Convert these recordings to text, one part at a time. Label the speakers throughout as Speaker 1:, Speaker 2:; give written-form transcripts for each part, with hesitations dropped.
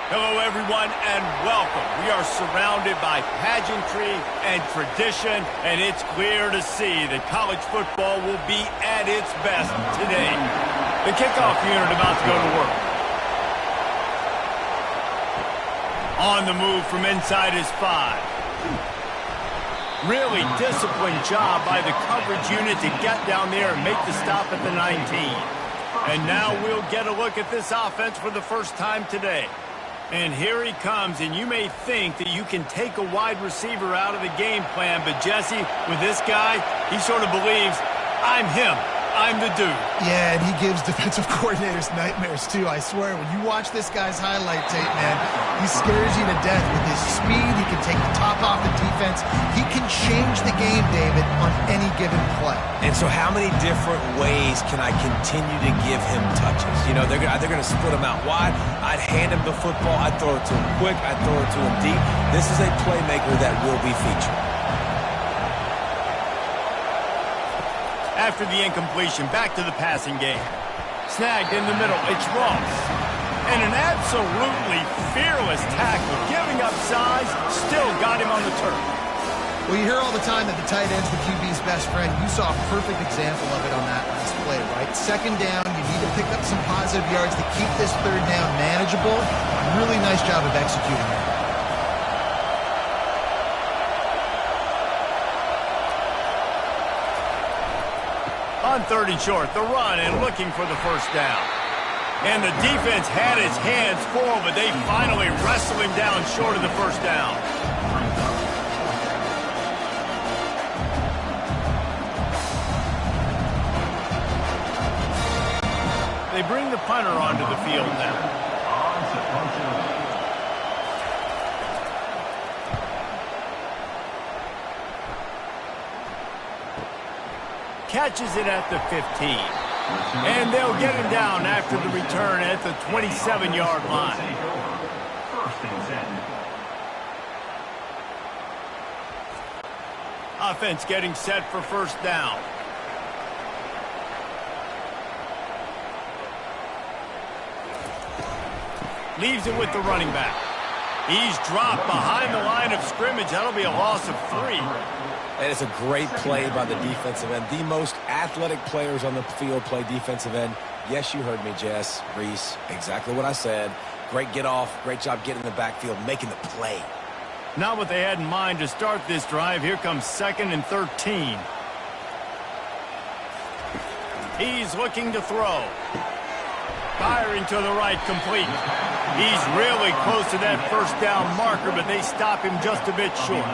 Speaker 1: Hello, everyone, and welcome. We are surrounded by pageantry and tradition, and it's clear to see that college football will be at its best today. The kickoff unit about to go to work. On the move from inside his 5. Really disciplined job by the coverage unit to get down there and make the stop at the 19. And now we'll get a look at this offense for the first time today. And here he comes, and you may think that you can take a wide receiver out of the game plan, but Jesse, with this guy, he sort of believes, I'm him. I'm the dude.
Speaker 2: Yeah, and he gives defensive coordinators nightmares, too. I swear, when you watch this guy's highlight tape, man, he scares you to death with his speed. He can take the top off the defense. He can change the game, David, on any given play.
Speaker 3: And so how many different ways can I continue to give him touches? You know, they're going to split him out wide. I'd hand him the football. I'd throw it to him quick. I'd throw it to him deep. This is a playmaker that will be featured.
Speaker 1: After the incompletion, back to the passing game. Snagged in the middle, it's Ross. And an absolutely fearless tackle, giving up size, still got him on the turf.
Speaker 2: Well, you hear all the time that the tight end's the QB's best friend. You saw a perfect example of it on that last play, right? Second down, you need to pick up some positive yards to keep this third down manageable. Really nice job of executing that.
Speaker 1: On 3rd and short, the run and looking for the first down. And the defense had his hands full, but they finally wrestled him down short of the first down. They bring the punter onto the field now. Catches it at the 15. And they'll get him down after the return at the 27-yard line. Offense getting set for first down. Leaves it with the running back. He's dropped behind the line of scrimmage. That'll be a loss of 3.
Speaker 3: That is a great play by the defensive end. The most athletic players on the field play defensive end. Yes, you heard me, Jess, Reese. Exactly what I said. Great get off. Great job getting in the backfield, making the play.
Speaker 1: Not what they had in mind to start this drive. Here comes 2nd and 13. He's looking to throw. Firing to the right, complete. He's really close to that first down marker, but they stop him just a bit short.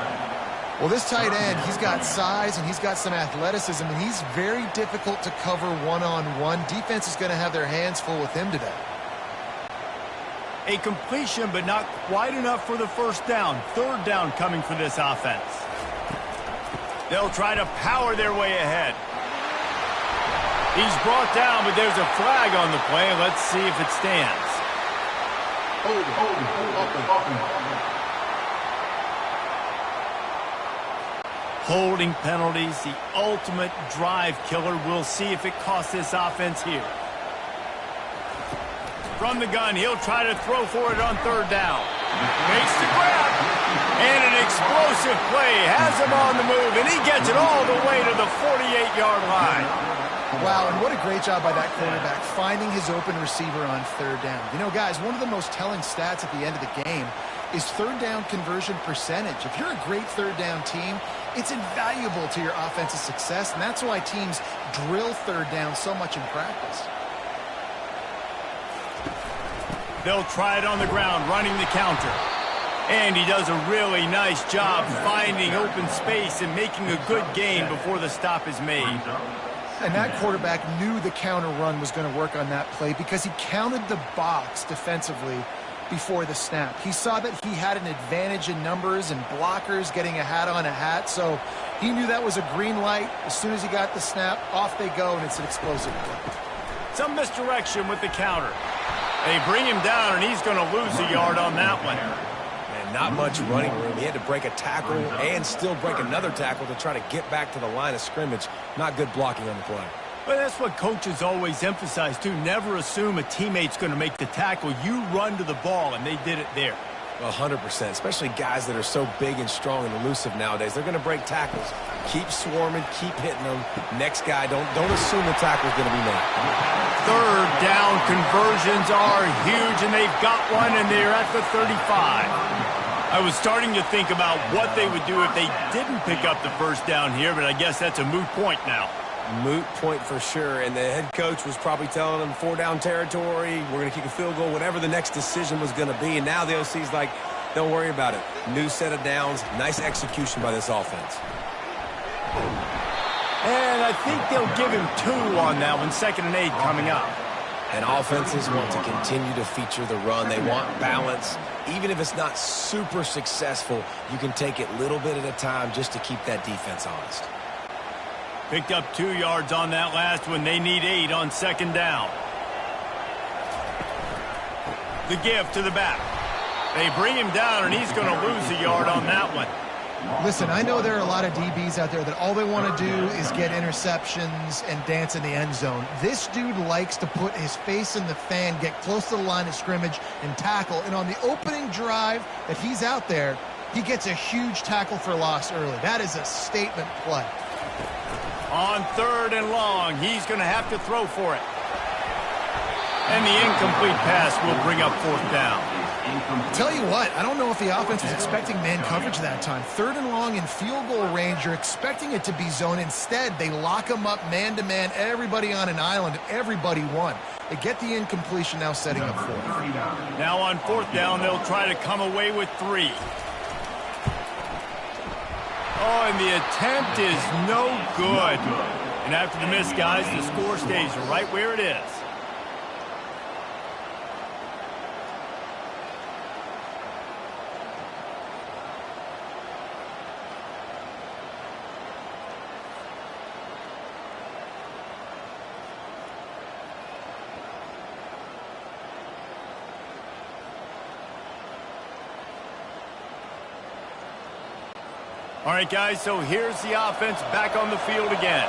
Speaker 2: Well, this tight end, he's got size and he's got some athleticism, and he's very difficult to cover one-on-one. Defense is going to have their hands full with him today.
Speaker 1: A completion, but not quite enough for the first down. 3rd down coming for this offense. They'll try to power their way ahead. He's brought down, but there's a flag on the play. Let's see if it stands. Holding penalties, the ultimate drive killer. We'll see if it costs this offense here. From the gun, he'll try to throw for it on 3rd down. Makes the grab. And an explosive play has him on the move, and he gets it all the way to the 48-yard line.
Speaker 2: Wow, and what a great job by that quarterback, finding his open receiver on 3rd down. You know, guys, one of the most telling stats at the end of the game is 3rd down conversion percentage. If you're a great 3rd down team, it's invaluable to your offensive success, and that's why teams drill 3rd down so much in practice.
Speaker 1: They'll try it on the ground, running the counter. And he does a really nice job finding open space and making a good gain before the stop is made.
Speaker 2: And that quarterback knew the counter run was going to work on that play because he counted the box defensively before the snap. He saw that he had an advantage in numbers and blockers getting a hat on a hat, so he knew that was a green light. As soon as he got the snap, off they go, and it's an explosive play.
Speaker 1: Some misdirection with the counter. They bring him down, and he's going to lose a yard on that one.
Speaker 3: And not much running room. He had to break a tackle and still break another tackle to try to get back to the line of scrimmage. Not good blocking on the play.
Speaker 1: Well, that's what coaches always emphasize, too. Never assume a teammate's going to make the tackle. You run to the ball, and they did it there.
Speaker 3: 100%, especially guys that are so big and strong and elusive nowadays. They're going to break tackles. Keep swarming, keep hitting them. Next guy, don't assume the tackle's going to be made.
Speaker 1: Third down conversions are huge, and they've got one, and they're at the 35. I was starting to think about what they would do if they didn't pick up the first down here, but I guess that's a moot point now.
Speaker 3: Moot point for sure, and the head coach was probably telling them 4-down territory, we're going to kick a field goal, whatever the next decision was going to be, and now the OC's like, don't worry about it. New set of downs, nice execution by this offense.
Speaker 1: And I think they'll give him 2 on that one, 2nd and 8 coming up.
Speaker 3: And offenses want to continue to feature the run. They want balance. Even if it's not super successful, you can take it little bit at a time just to keep that defense honest.
Speaker 1: Picked up 2 yards on that last one. They need 8 on 2nd down. The give to the back. They bring him down, and he's going to lose a yard on that one.
Speaker 2: Listen, I know there are a lot of DBs out there that all they want to do is get interceptions and dance in the end zone. This dude likes to put his face in the fan, get close to the line of scrimmage, and tackle. And on the opening drive that he's out there, he gets a huge tackle for loss early. That is a statement play.
Speaker 1: On 3rd and long, he's going to have to throw for it. And the incomplete pass will bring up 4th down.
Speaker 2: Tell you what, I don't know if the offense was expecting man coverage that time. 3rd and long in field goal range, you're expecting it to be zone. Instead, they lock them up man-to-man, everybody on an island, everybody won. They get the incompletion, now setting up 4th.
Speaker 1: Now on 4th down, they'll try to come away with 3. Oh, and the attempt is no good. And after the miss, guys, the score stays right where it is. All right, guys, so here's the offense back on the field again.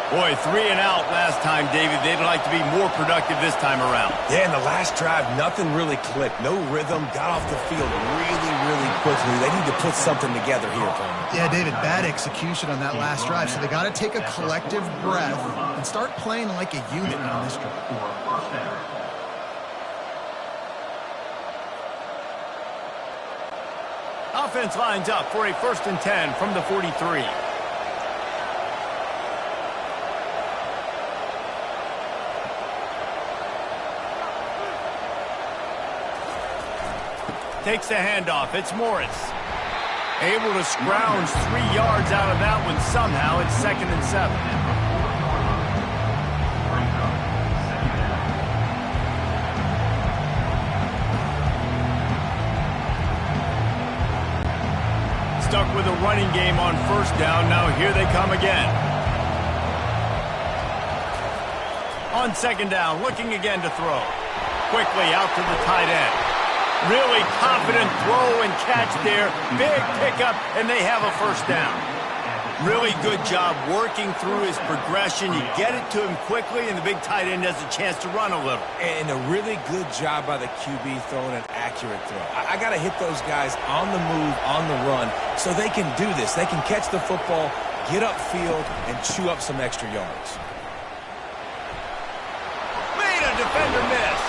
Speaker 1: Boy, 3 and out last time, David. They'd like to be more productive this time around.
Speaker 3: Yeah, in the last drive, nothing really clicked. No rhythm, got off the field really quickly. They need to put something together here, Tony.
Speaker 2: Yeah, David, bad execution on that last drive, so they got to take a collective breath and start playing like a unit on this drive.
Speaker 1: Offense lines up for a 1st and 10 from the 43. Takes the handoff. It's Morris. Able to scrounge 3 yards out of that one somehow. It's 2nd and 7. Stuck with a running game on 1st down. Now here they come again. On 2nd down, looking again to throw. Quickly out to the tight end. Really confident throw and catch there. Big pickup, and they have a 1st down. Really good job working through his progression. You get it to him quickly, and the big tight end has a chance to run a little.
Speaker 3: And a really good job by the QB throwing an accurate throw. I got to hit those guys on the move, on the run, so they can do this. They can catch the football, get upfield, and chew up some extra yards.
Speaker 1: Made a defender miss.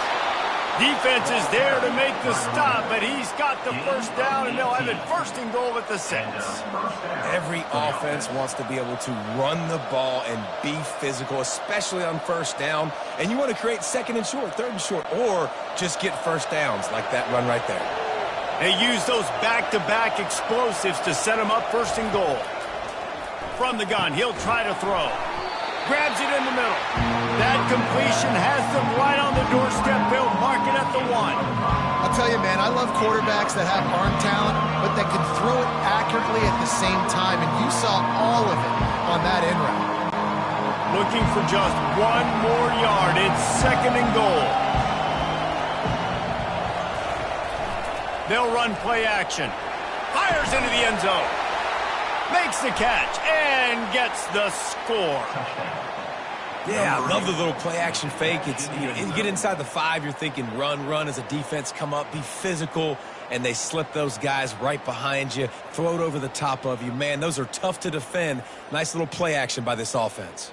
Speaker 1: Defense is there to make the stop, but he's got the 1st down, and they'll have it 1st and goal at the 6.
Speaker 3: Every offense wants to be able to run the ball and be physical, especially on 1st down. And you want to create 2nd and short, 3rd and short, or just get 1st downs like that run right there.
Speaker 1: They use those back-to-back explosives to set them up 1st and goal. From the gun, he'll try to throw. Grabs it in the middle. That completion has them right on the doorstep. They'll mark it at the 1.
Speaker 2: I'll tell you, man, I love quarterbacks that have arm talent, but that can throw it accurately at the same time, and you saw all of it on that end route.
Speaker 1: Looking for just 1 more yard. It's 2nd and goal. They'll run play action. Fires into the end zone. Makes the catch and gets the score.
Speaker 3: Yeah, I love the little play-action fake. It's, you get inside the 5, you're thinking run as a defense, come up, be physical, and they slip those guys right behind you, throw it over the top of you. Man, those are tough to defend. Nice little play action by this offense.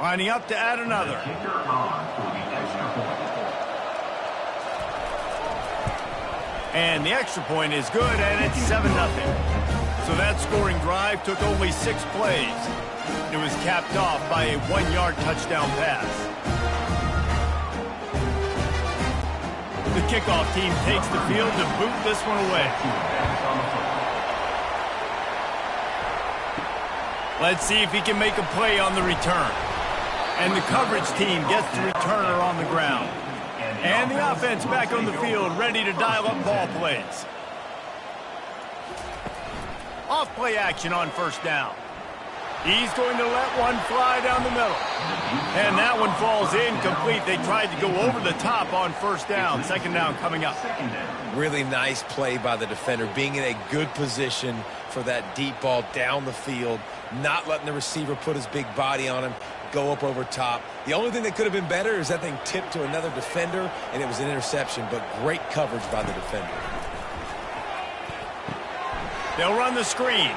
Speaker 1: Lining up to add another. And the extra point is good, and it's 7-0. So that scoring drive took only 6 plays. It was capped off by a 1-yard touchdown pass. The kickoff team takes the field to boot this one away. Let's see if he can make a play on the return. And the coverage team gets the returner on the ground. And the offense back on the field, ready to dial up ball plays. Off play action on first down. He's going to let one fly down the middle. And that one falls incomplete. They tried to go over the top on first down. Second down coming up.
Speaker 3: Really nice play by the defender, being in a good position for that deep ball down the field, not letting the receiver put his big body on him, go up over top. The only thing that could have been better is that thing tipped to another defender, and it was an interception, but great coverage by the defender.
Speaker 1: They'll run the screen.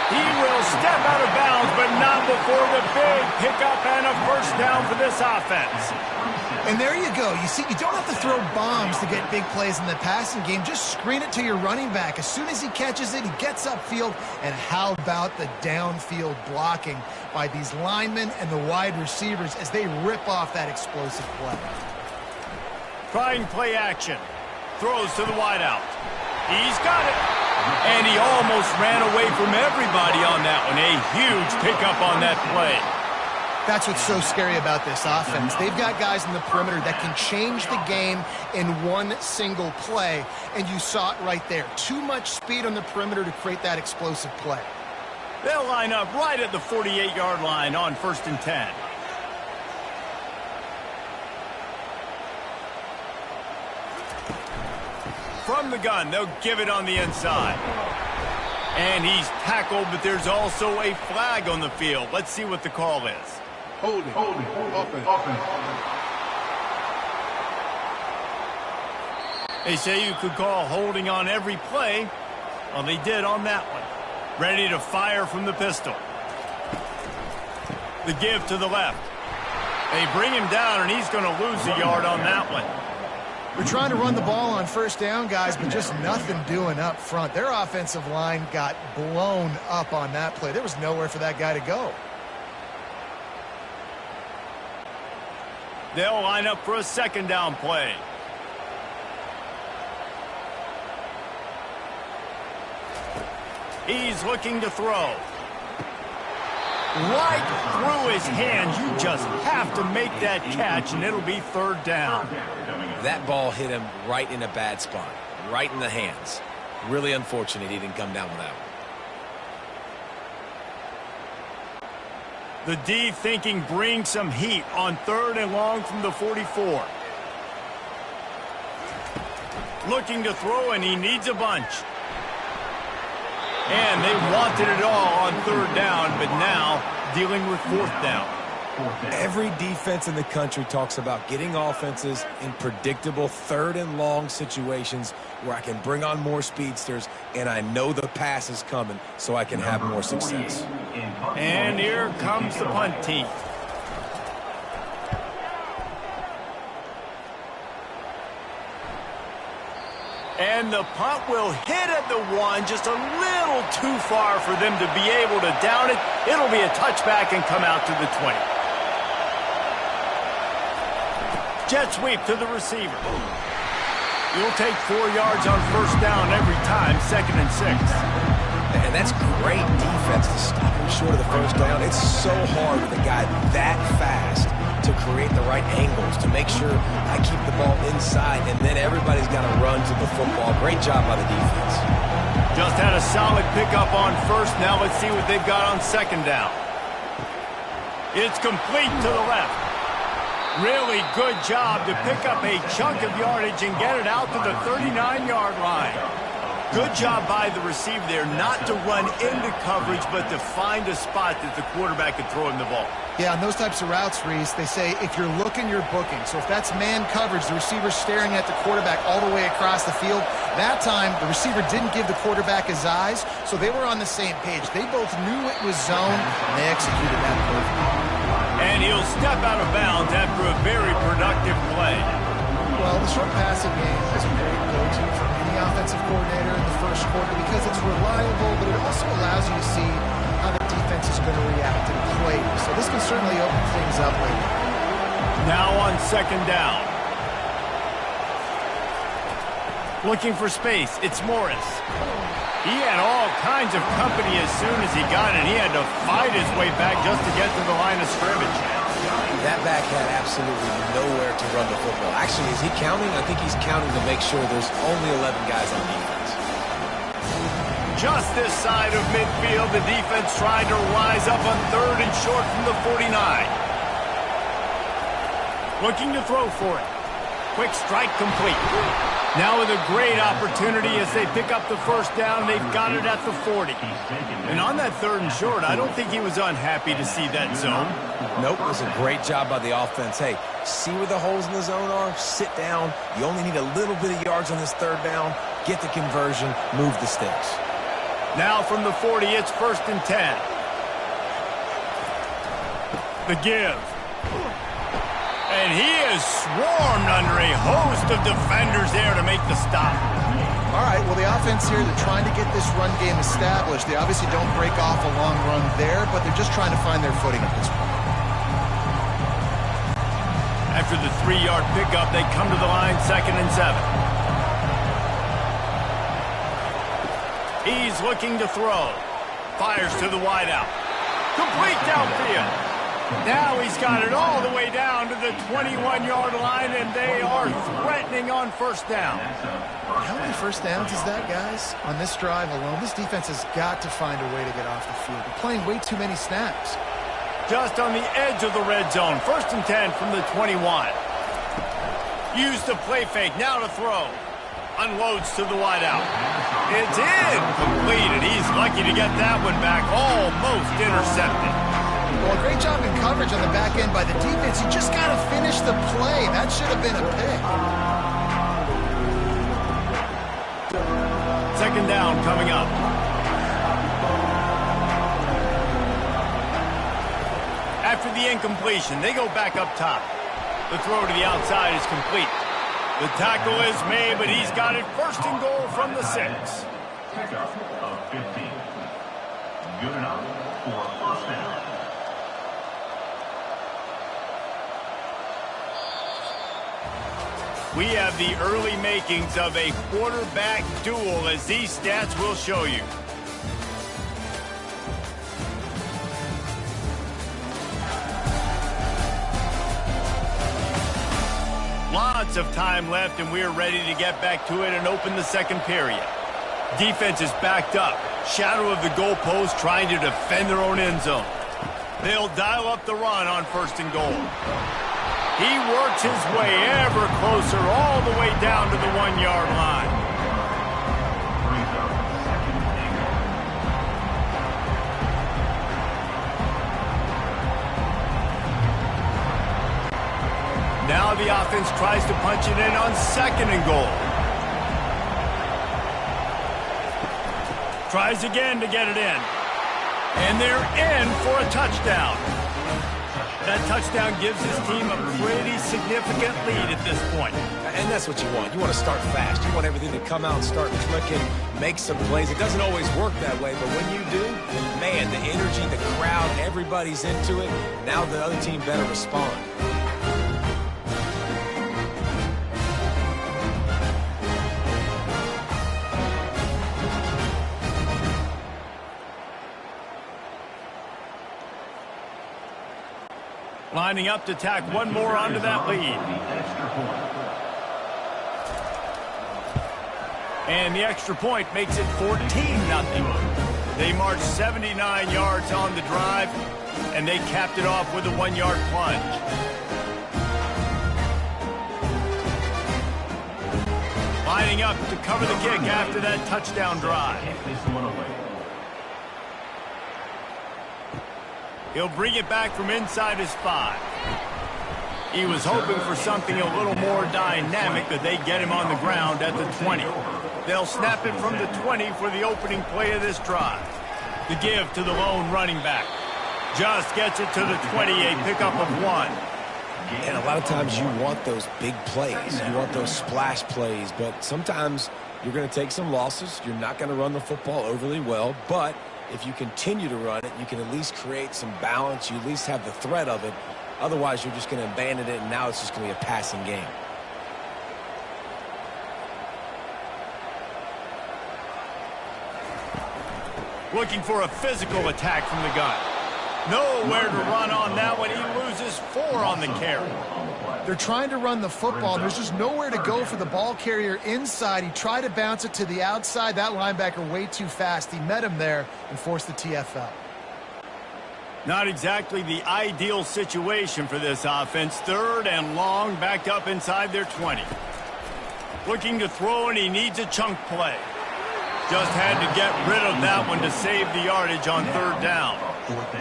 Speaker 1: He will step out of bounds, but not before the big pickup and a first down for this offense.
Speaker 2: And there you go. You see, you don't have to throw bombs to get big plays in the passing game. Just screen it to your running back. As soon as he catches it, he gets upfield. And how about the downfield blocking by these linemen and the wide receivers as they rip off that explosive play?
Speaker 1: Trying play action. Throws to the wideout. He's got it. And he almost ran away from everybody on that one. A huge pickup on that play.
Speaker 2: That's what's so scary about this offense. They've got guys in the perimeter that can change the game in one single play, and you saw it right there. Too much speed on the perimeter to create that explosive play.
Speaker 1: They'll line up right at the 48-yard line on 1st and 10. From the gun, they'll give it on the inside. And he's tackled, but there's also a flag on the field. Let's see what the call is.
Speaker 4: Holding. Offense.
Speaker 1: They say you could call holding on every play. Well, they did on that one. Ready to fire from the pistol. The give to the left. They bring him down, and he's going to lose a yard on that one.
Speaker 2: They're trying to run the ball on first down, guys, but just nothing doing up front. Their offensive line got blown up on that play. There was nowhere for that guy to go.
Speaker 1: They'll line up for a second down play. He's looking to throw. Right through his hands. You just have to make that catch, and it'll be third down.
Speaker 3: That ball hit him right in a bad spot, right in the hands. Really unfortunate he didn't come down with that one.
Speaker 1: The D thinking bring some heat on 3rd and long from the 44. Looking to throw, and he needs a bunch. And they wanted it all on 3rd down, but now dealing with 4th down.
Speaker 3: Every defense in the country talks about getting offenses in predictable 3rd and long situations where I can bring on more speedsters and I know the pass is coming so I can have more success.
Speaker 1: And here comes the punt team. And the punt will hit at the 1, just a little too far for them to be able to down it. It'll be a touchback and come out to the 20. Jet sweep to the receiver. You'll take 4 yards on first down every time, 2nd and 6.
Speaker 3: And that's great defense to stop him short of the first down. It's so hard with a guy that fast to create the right angles, to make sure I keep the ball inside, and then everybody's got to run to the football. Great job by the defense.
Speaker 1: Just had a solid pickup on first. Now let's see what they've got on second down. It's complete to the left. Really good job to pick up a chunk of yardage and get it out to the 39-yard line. Good job by the receiver there not to run into coverage, but to find a spot that the quarterback could throw him the ball.
Speaker 2: Yeah, on those types of routes, Reese, they say if you're looking, you're booking. So if that's man coverage, the receiver's staring at the quarterback all the way across the field. That time, the receiver didn't give the quarterback his eyes, so they were on the same page. They both knew it was zone, and they executed that perfectly.
Speaker 1: And he'll step out of bounds after a very productive play.
Speaker 2: Well, the short passing game is a great go-to for any offensive coordinator in the first quarter because it's reliable, but it also allows you to see how the defense is going to react and play. So this can certainly open things up later.
Speaker 1: Now on second down. Looking for space. It's Morris. He had all kinds of company as soon as he got it. He had to fight his way back just to get to the line of scrimmage.
Speaker 3: That back had absolutely nowhere to run the football. Actually, is he counting? I think he's counting to make sure there's only 11 guys on defense.
Speaker 1: Just this side of midfield, the defense tried to rise up on third and short from the 49. Looking to throw for it. Quick strike complete. Now with a great opportunity as they pick up the first down, they've got it at the 40. And on that third and short, I don't think he was unhappy to see that zone.
Speaker 3: Nope, it was a great job by the offense. Hey, see where the holes in the zone are? Sit down. You only need a little bit of yards on this third down. Get the conversion. Move the sticks.
Speaker 1: Now from the 40, it's 1st and 10. The give. And he is swarmed under a host of defenders there to make the stop.
Speaker 2: All right, well, the offense here, they're trying to get this run game established. They obviously don't break off a long run there, but they're just trying to find their footing at this point.
Speaker 1: After the 3-yard pickup, they come to the line 2nd and 7. He's looking to throw. Fires to the wideout. Complete downfield. Now he's got it all the way down to the 21-yard line, and they are threatening on first down.
Speaker 2: How many first downs is that, guys? On this drive alone, this defense has got to find a way to get off the field. They're playing way too many snaps.
Speaker 1: Just on the edge of the red zone. 1st and 10 from the 21. Use the play fake. Now to throw. Unloads to the wideout. It's incomplete, and he's lucky to get that one back. Almost intercepted.
Speaker 2: Well, great job in coverage on the back end by the defense. You just got to finish the play. That should have been a pick.
Speaker 1: 2nd down coming up. After the incompletion, they go back up top. The throw to the outside is complete. The tackle is made, but he's got it 1st and goal from the 6.
Speaker 5: Pickup of 15. Good enough for 1st down.
Speaker 1: We have the early makings of a quarterback duel, as these stats will show you. Lots of time left, and we're ready to get back to it and open the 2nd period. Defense is backed up. Shadow of the goalpost trying to defend their own end zone. They'll dial up the run on 1st and goal. He works his way ever closer all the way down to the 1-yard line. Now the offense tries to punch it in on 2nd and goal. Tries again to get it in. And they're in for a touchdown. That touchdown gives his team a pretty significant lead at this point.
Speaker 3: And that's what you want. You want to start fast. You want everything to come out and start clicking, make some plays. It doesn't always work that way, but when you do, man, the energy, the crowd, everybody's into it. Now the other team better respond.
Speaker 1: Lining up to tack one more onto that lead. And the extra point makes it 14-0. They marched 79 yards on the drive, and they capped it off with a 1-yard plunge. Lining up to cover the kick after that touchdown drive. He'll bring it back from inside his 5. He was hoping for something a little more dynamic, but they get him on the ground at the 20. They'll snap it from the 20 for the opening play of this drive. The give to the lone running back. Just gets it to the 20, a pickup of 1.
Speaker 3: And a lot of times you want those big plays. You want those splash plays, but sometimes you're going to take some losses. You're not going to run the football overly well, but if you continue to run it, you can at least create some balance. You at least have the threat of it. Otherwise, you're just going to abandon it, and now it's just going to be a passing game.
Speaker 1: Looking for a physical attack from the gun. Nowhere to run on that one. He loses 4 on the carry.
Speaker 2: They're trying to run the football. There's just nowhere to go for the ball carrier inside. He tried to bounce it to the outside. That linebacker way too fast. He met him there and forced the TFL.
Speaker 1: Not exactly the ideal situation for this offense. 3rd and long, backed up inside their 20. Looking to throw, and he needs a chunk play. Just had to get rid of that one to save the yardage on 3rd down.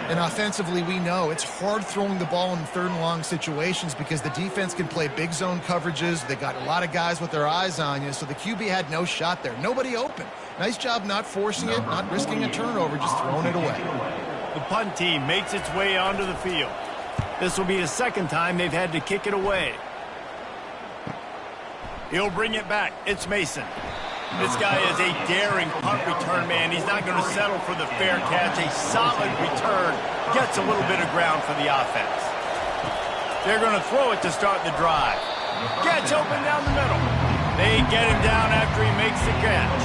Speaker 2: And offensively, we know it's hard throwing the ball in 3rd and long situations because the defense can play big zone coverages. They got a lot of guys with their eyes on you, so the QB had no shot there. Nobody open. Nice job not forcing it, not risking a turnover, just throwing it away.
Speaker 1: The punt team makes its way onto the field. This will be the 2nd time they've had to kick it away. He'll bring it back. It's Mason. This guy is a daring punt return man. He's not going to settle for the fair catch. A solid return. Gets a little bit of ground for the offense. They're going to throw it to start the drive. Gets open down the middle. They get him down after he makes the catch.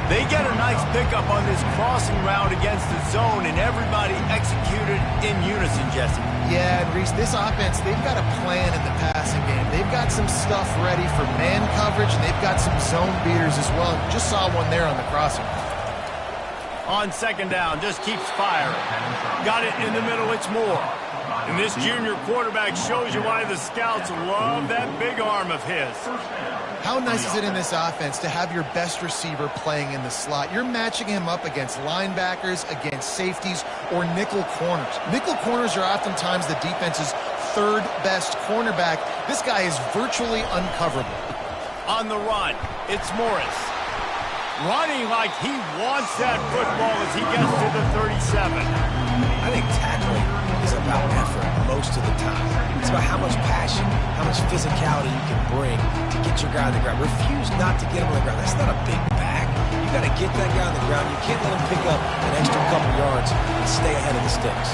Speaker 1: They get a nice pickup on this crossing route against the zone, and everybody executed in unison, Jesse.
Speaker 2: Yeah, and Reese, this offense, they've got a plan in the passing game. They've got some stuff ready for man coverage, and they've got some zone beaters as well. Just saw one there on the crossing.
Speaker 1: On 2nd down, just keeps firing. Got it in the middle, it's Moore. And this junior quarterback shows you why the scouts love that big arm of his.
Speaker 2: How nice is it in this offense to have your best receiver playing in the slot? You're matching him up against linebackers, against safeties, or nickel corners. Nickel corners are oftentimes the defense's 3rd best cornerback. This guy is virtually uncoverable.
Speaker 1: On the run, it's Morris. Running like he wants that football as he gets to the 37.
Speaker 3: I think tackling is about effort most of the time. It's about how much passion, how much physicality you can bring to get your guy on the ground. Refuse not to get him on the ground. That's not a big back. You got to get that guy on the ground. You can't let him pick up an extra couple yards and stay ahead of the sticks.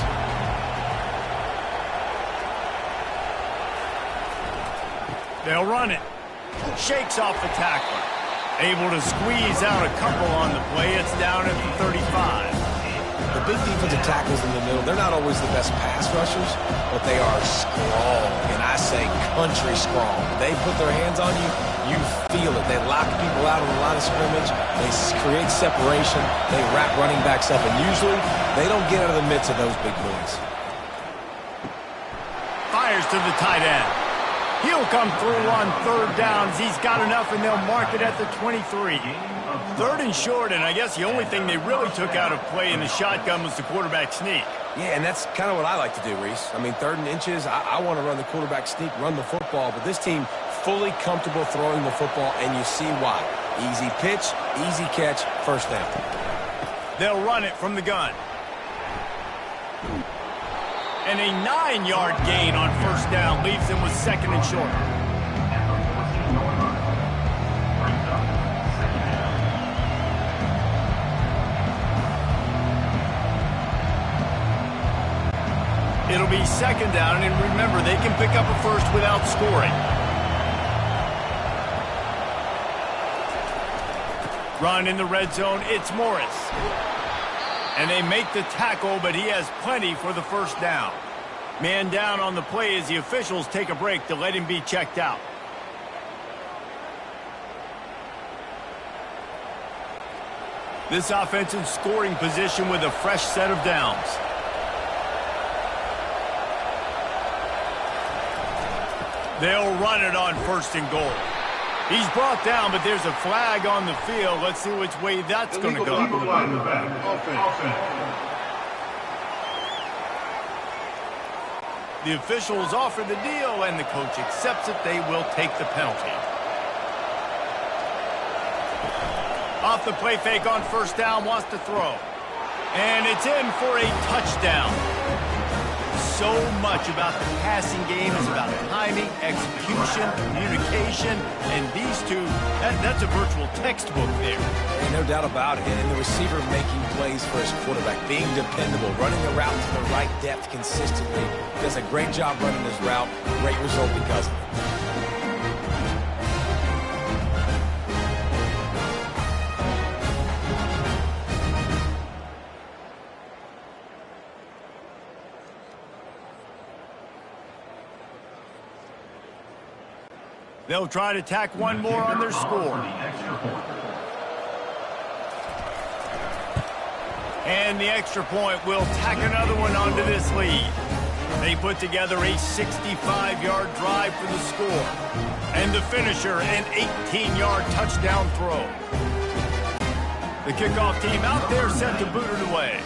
Speaker 1: They'll run it. Shakes off the tackler. Able to squeeze out a couple on the play. It's down at the 35.
Speaker 3: The big defensive tackles in the middle, they're not always the best pass rushers, but they are strong, and I say country strong. They put their hands on you, you feel it. They lock people out on the line of scrimmage. They create separation. They wrap running backs up, and usually they don't get out of the midst of those big boys.
Speaker 1: Fires to the tight end. He'll come through on 3rd downs. He's got enough, and they'll mark it at the 23. 3rd and short, and I guess the only thing they really took out of play in the shotgun was the quarterback sneak.
Speaker 3: Yeah, and that's kind of what I like to do, Reese. I mean, 3rd and inches, I want to run the quarterback sneak, run the football, but this team fully comfortable throwing the football, and you see why. Easy pitch, easy catch, 1st down.
Speaker 1: They'll run it from the gun. And a 9-yard gain on 1st down leaves them with 2nd and short. It'll be 2nd down, and remember, they can pick up a 1st without scoring. Run in the red zone, it's Morris. And they make the tackle, but he has plenty for the 1st down. Man down on the play as the officials take a break to let him be checked out. This offense in scoring position with a fresh set of downs. They'll run it on 1st and goal. He's brought down, but there's a flag on the field. Let's see which way that's going to go. The officials offer the deal, and the coach accepts it. They will take the penalty. Off the play fake on 1st down, wants to throw. And it's in for a touchdown. So much about the passing game is about timing, execution, communication, and these two, that's a virtual textbook there.
Speaker 3: And no doubt about it. And the receiver making plays for his quarterback, being dependable, running the route to the right depth consistently. Does a great job running his route. Great result because of it.
Speaker 1: They'll try to tack one more on their score. And the extra point will tack another one onto this lead. They put together a 65-yard drive for the score. And the finisher, an 18-yard touchdown throw. The kickoff team out there set to boot it away.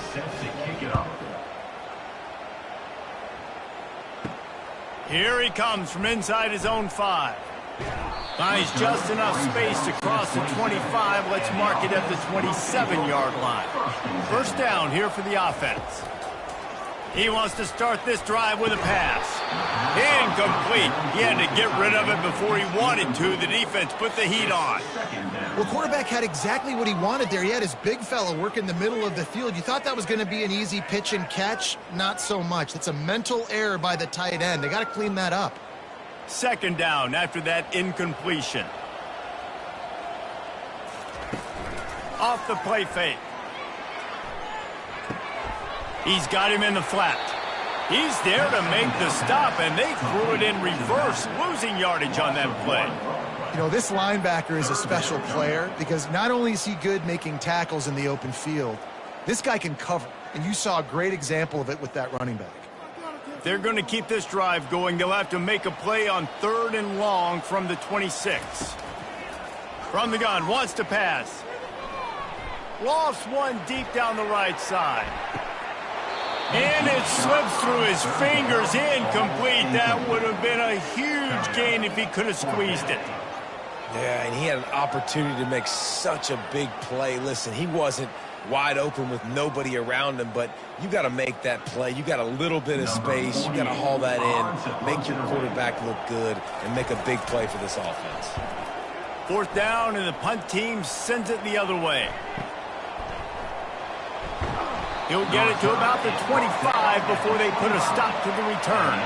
Speaker 1: Here he comes from inside his own 5. Finds just enough space to cross the 25. Let's mark it at the 27-yard line. 1st down here for the offense. He wants to start this drive with a pass. Incomplete. He had to get rid of it before he wanted to. The defense put the heat on.
Speaker 2: Well, quarterback had exactly what he wanted there. He had his big fella work in the middle of the field. You thought that was going to be an easy pitch and catch? Not so much. It's a mental error by the tight end. They got to clean that up.
Speaker 1: 2nd down after that incompletion. Off the play fake. He's got him in the flat. He's there to make the stop, and they threw it in reverse, losing yardage on that play.
Speaker 2: You know, this linebacker is a special player because not only is he good making tackles in the open field, this guy can cover, and you saw a great example of it with that running back.
Speaker 1: They're going to keep this drive going. They'll have to make a play on 3rd and long from the 26. From the gun, wants to pass. Lofts one deep down the right side. And it slips through his fingers, incomplete. That would have been a huge gain if he could have squeezed it.
Speaker 3: Yeah, and he had an opportunity to make such a big play. Listen, he wasn't wide open with nobody around him, but you got to make that play. You got a little bit of space. You got to haul that in, make your quarterback look good, and make a big play for this offense.
Speaker 1: 4th down, and the punt team sends it the other way. He'll get it to about the 25 before they put a stop to the return.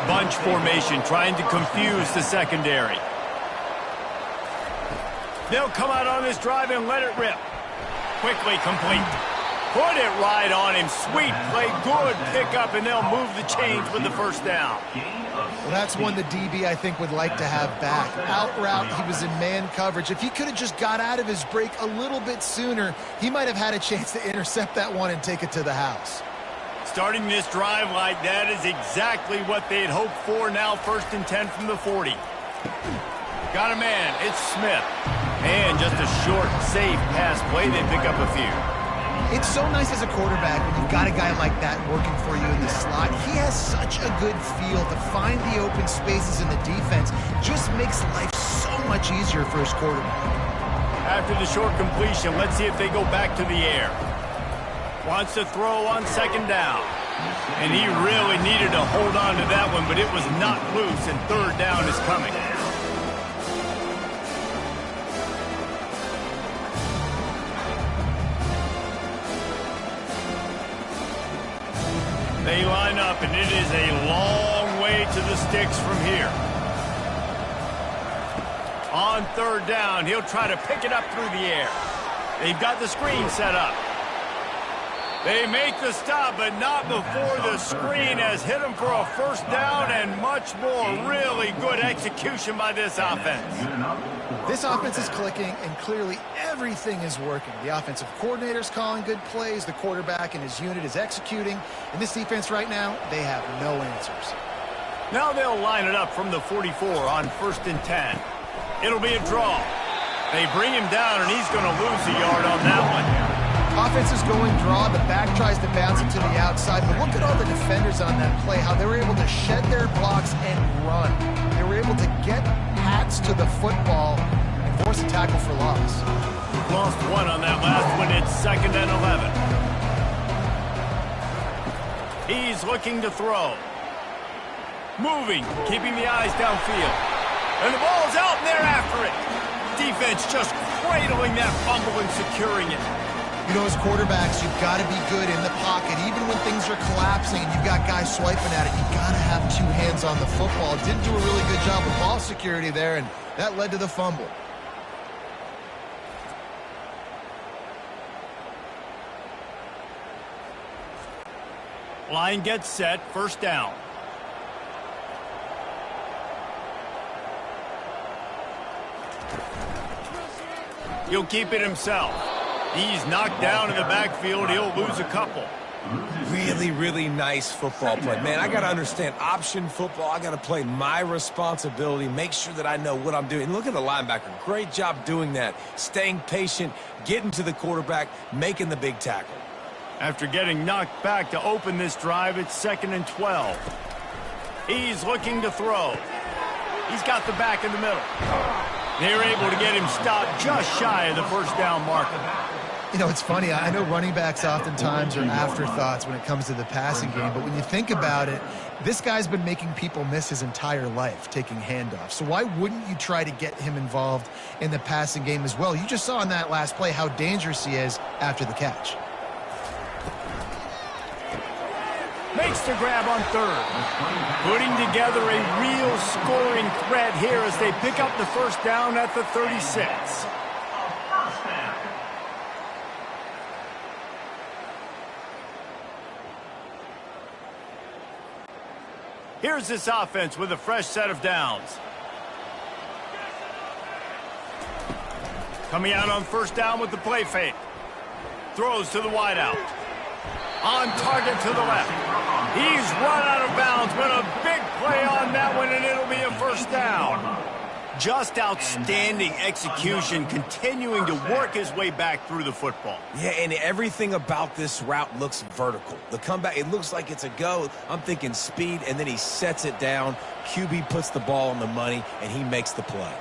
Speaker 1: Bunch formation trying to confuse the secondary. They'll come out on this drive and let it rip. Quickly complete. Put it right on him. Sweet play, good pickup, and they'll move the chains with the 1st down.
Speaker 2: Well, that's one the DB, I think, would like to have back. Out route, he was in man coverage. If he could have just got out of his break a little bit sooner, he might have had a chance to intercept that one and take it to the house.
Speaker 1: Starting this drive like that is exactly what they'd hoped for. Now 1st and 10 from the 40. Got a man. It's Smith. And just a short, safe pass play. They pick up a few.
Speaker 2: It's so nice as a quarterback when you've got a guy like that working for you in the slot. He has such a good feel to find the open spaces in the defense. Just makes life so much easier for his quarterback.
Speaker 1: After the short completion, let's see if they go back to the air. Wants to throw on 2nd down. And he really needed to hold on to that one, but it was not loose, and 3rd down is coming. They line up, and it is a long way to the sticks from here. On 3rd down, he'll try to pick it up through the air. They've got the screen set up. They make the stop, but not before the screen has hit them for a first down and much more. Really good execution by this offense.
Speaker 2: This offense is clicking, and clearly everything is working. The offensive coordinator's calling good plays. The quarterback and his unit is executing. And this defense right now, they have no answers.
Speaker 1: Now they'll line it up from the 44 on 1st and 10. It'll be a draw. They bring him down, and he's going to lose a yard on that one.
Speaker 2: Offense is going draw. The back tries to bounce it to the outside. But look at all the defenders on that play, how they were able to shed their blocks and run. They were able to get hats to the football and force a tackle for loss.
Speaker 1: Lost one on that last one. It's 2nd and 11. He's looking to throw. Moving, keeping the eyes downfield. And the ball's out, and they're after it. Defense just cradling that fumble and securing it.
Speaker 2: You know, as quarterbacks, you've got to be good in the pocket. Even when things are collapsing and you've got guys swiping at it, you've got to have two hands on the football. Didn't do a really good job of ball security there, and that led to the fumble.
Speaker 1: Line gets set, 1st down. He'll keep it himself. He's knocked down in the backfield. He'll lose a couple.
Speaker 3: Really, really nice football play. Man, I got to understand option football. I got to play my responsibility, make sure that I know what I'm doing. And look at the linebacker. Great job doing that. Staying patient, getting to the quarterback, making the big tackle.
Speaker 1: After getting knocked back to open this drive, it's 2nd and 12. He's looking to throw. He's got the back in the middle. They're able to get him stopped just shy of the 1st down marker.
Speaker 2: You know, it's funny. I know running backs oftentimes are afterthoughts when it comes to the passing game, but when you think about it, this guy's been making people miss his entire life taking handoffs. So why wouldn't you try to get him involved in the passing game as well? You just saw in that last play how dangerous he is after the catch.
Speaker 1: Makes the grab on 3rd. Putting together a real scoring threat here as they pick up the 1st down at the 36. Here's this offense with a fresh set of downs. Coming out on 1st down with the play fake. Throws to the wideout. On target to the left. He's run out of bounds, but a big play on that one, and it'll be a 1st down. Just outstanding execution, continuing to work his way back through the football.
Speaker 3: Yeah, and everything about this route looks vertical. The comeback, it looks like it's a go. I'm thinking speed, and then he sets it down. QB puts the ball on the money, and he makes the play.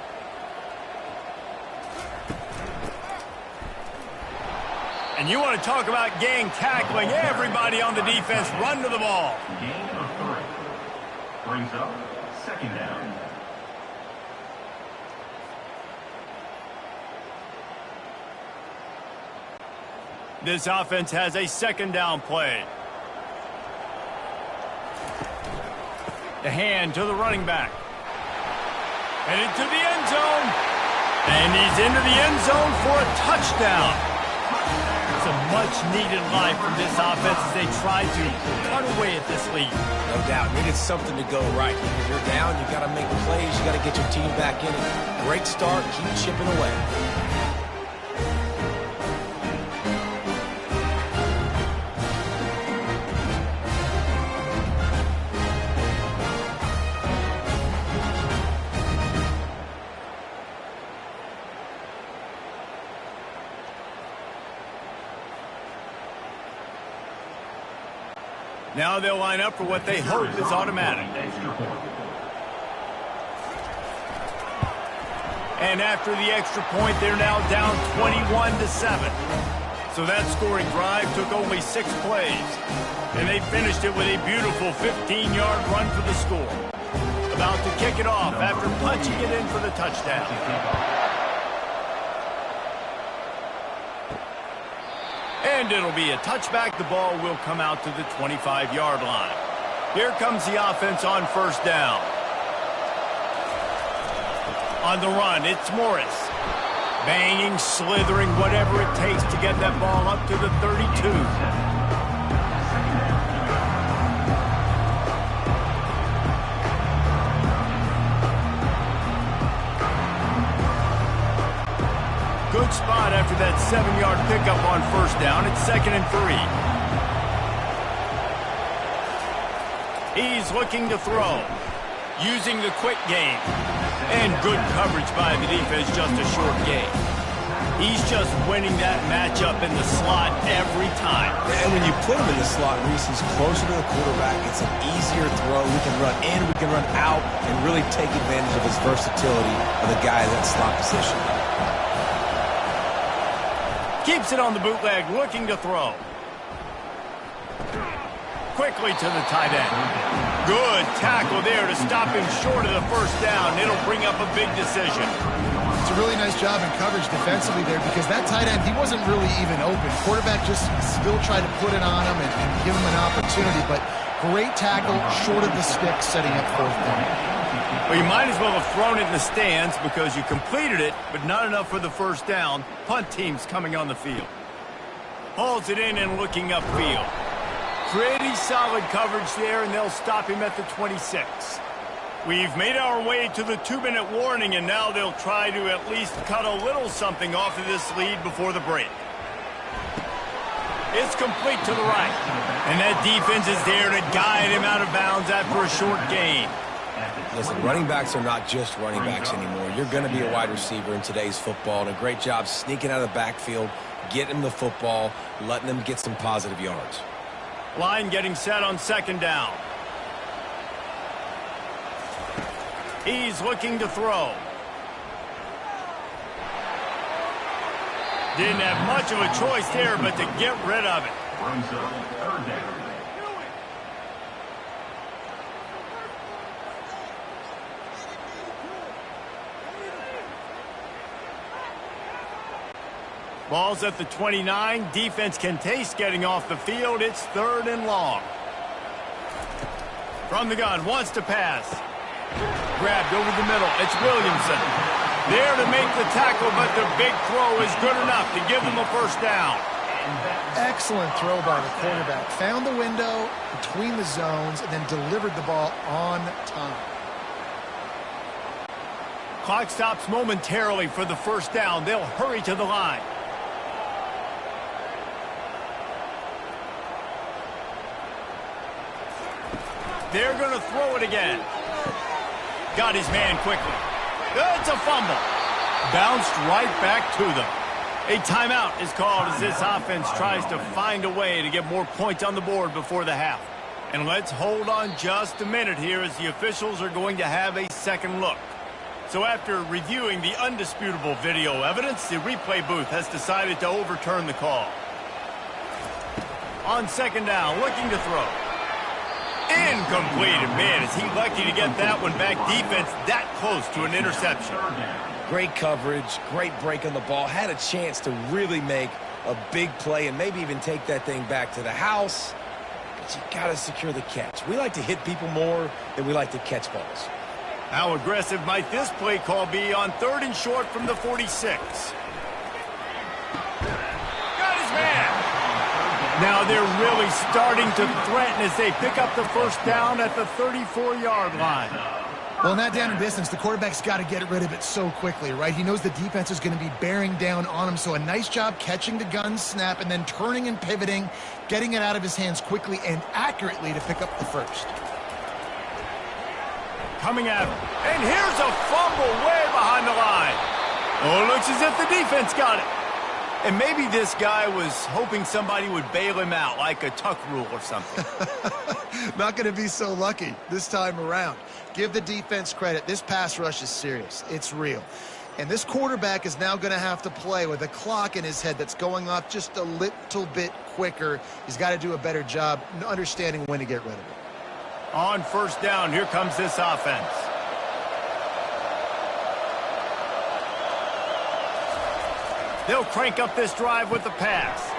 Speaker 1: And you want to talk about gang tackling. Everybody on the defense run to the ball.
Speaker 5: Gain of 3. Brings up 2nd down.
Speaker 1: This offense has a 2nd down play. The hand to the running back. And into the end zone. And he's into the end zone for a touchdown. It's a much-needed life from this offense as they try to cut away at this lead.
Speaker 3: No doubt. Needed something to go right. If you're down, you got to make plays. You got to get your team back in it. Great start. Keep chipping away.
Speaker 1: Now they'll line up for what they hope is automatic. And after the extra point, they're now down 21-7. So that scoring drive took only 6 plays. And they finished it with a beautiful 15-yard run for the score. About to kick it off after punching it in for the touchdown. And it'll be a touchback. The ball will come out to the 25-yard line. Here comes the offense on 1st down. On the run, it's Morris. Banging, slithering, whatever it takes to get that ball up to the 32. after that 7-yard pickup on first down. It's 2nd and 3. He's looking to throw, using the quick game. And good coverage by the defense, just a short gain. He's just winning that matchup in the slot every time.
Speaker 3: And when you put him in the slot, Reese, he's closer to the quarterback. It's an easier throw. We can run in, we can run out, and really take advantage of his versatility of the guy in that slot position.
Speaker 1: Keeps it on the bootleg, looking to throw. Quickly to the tight end. Good tackle there to stop him short of the first down. It'll bring up a big decision.
Speaker 2: It's a really nice job in coverage defensively there because that tight end, he wasn't really even open. Quarterback just still tried to put it on him and give him an opportunity, but great tackle short of the stick, setting up 4th down.
Speaker 1: Well, you might as well have thrown it in the stands because you completed it, but not enough for the first down. Punt team's coming on the field. Hauls it in and looking upfield. Pretty solid coverage there, and they'll stop him at the 26. We've made our way to the 2-minute warning, and now they'll try to at least cut a little something off of this lead before the break. It's complete to the right, and that defense is there to guide him out of bounds after a short gain.
Speaker 3: Listen, running backs are not just running backs anymore. You're going to be a wide receiver in today's football, and a great job sneaking out of the backfield, getting the football, letting them get some positive yards.
Speaker 1: Line getting set on 2nd down. He's looking to throw. Didn't have much of a choice there, but to get rid of it.
Speaker 5: Brings up 3rd down.
Speaker 1: Ball's at the 29. Defense can taste getting off the field. It's 3rd and long. From the gun, wants to pass. Grabbed over the middle. It's Williamson. There to make the tackle, but the big throw is good enough to give them a first down.
Speaker 2: Excellent throw by the quarterback. Found the window between the zones and then delivered the ball on time.
Speaker 1: Clock stops momentarily for the first down. They'll hurry to the line. They're going to throw it again. Got his man quickly. It's a fumble. Bounced right back to them. A timeout is called as this offense tries to find a way to get more points on the board before the half. And let's hold on just a minute here as the officials are going to have a second look. So after reviewing the undisputable video evidence, the replay booth has decided to overturn the call. On 2nd down, looking to throw. Incomplete. Man, is he lucky to get that one back. Defense that close to an interception.
Speaker 3: Great coverage, great break on the ball. Had a chance to really make a big play and maybe even take that thing back to the house. But you got to secure the catch. We like to hit people more than we like to catch balls.
Speaker 1: How aggressive might this play call be on 3rd and short from the 46? Got his man. Now they're really starting to threaten as they pick up the first down at the 34-yard line.
Speaker 2: Well, in that down and distance, the quarterback's got to get rid of it so quickly, right? He knows the defense is going to be bearing down on him, so a nice job catching the gun snap and then turning and pivoting, getting it out of his hands quickly and accurately to pick up the first.
Speaker 1: Coming at him. And here's a fumble way behind the line. Oh, looks as if the defense got it. And maybe this guy was hoping somebody would bail him out, like a tuck rule or something.
Speaker 2: Not going to be so lucky this time around. Give the defense credit. This pass rush is serious. It's real. And this quarterback is now going to have to play with a clock in his head that's going off just a little bit quicker. He's got to do a better job understanding when to get rid of it.
Speaker 1: On first down, here comes this offense. They'll crank up this drive with the pass.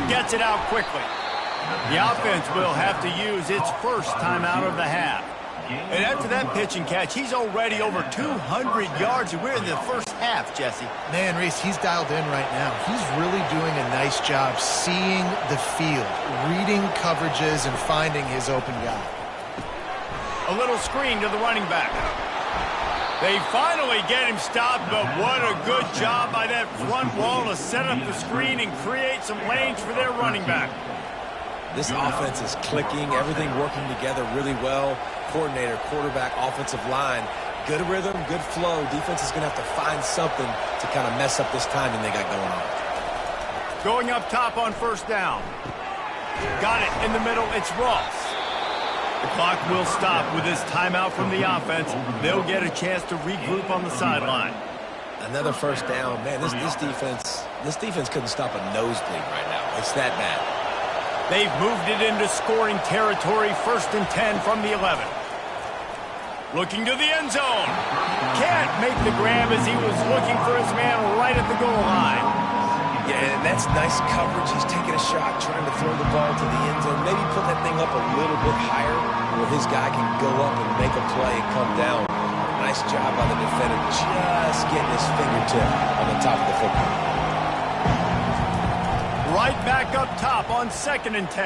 Speaker 1: Gets it out quickly. The offense will have to use its first timeout of the half. And after that pitch and catch, he's already over 200 yards. And we're in the first half, Jesse.
Speaker 2: Man, Reese, he's dialed in right now. He's really doing a nice job seeing the field, reading coverages, and finding his open guy.
Speaker 1: A little screen to the running back. They finally get him stopped, but what a good job by that front wall to set up the screen and create some lanes for their running back.
Speaker 3: This offense is clicking, everything working together really well. Coordinator, quarterback, offensive line, good rhythm, good flow. Defense is going to have to find something to kind of mess up this timing they got going on.
Speaker 1: Going up top on first down. Got it in the middle. It's Ross. The clock will stop with this timeout from the offense. They'll get a chance to regroup on the sideline.
Speaker 3: Another first down. Man, this defense couldn't stop a nosebleed right now. It's that bad.
Speaker 1: They've moved it into scoring territory. 1st and 10 from the 11. Looking to the end zone. Can't make the grab as he was looking for his man right at the goal line.
Speaker 3: Yeah, and that's nice coverage. He's taking a shot, trying to throw the ball to the end zone. Maybe put that thing up a little bit higher where his guy can go up and make a play and come down. Nice job by the defender just getting his fingertip on the top of the football.
Speaker 1: Right back up top on 2nd and 10.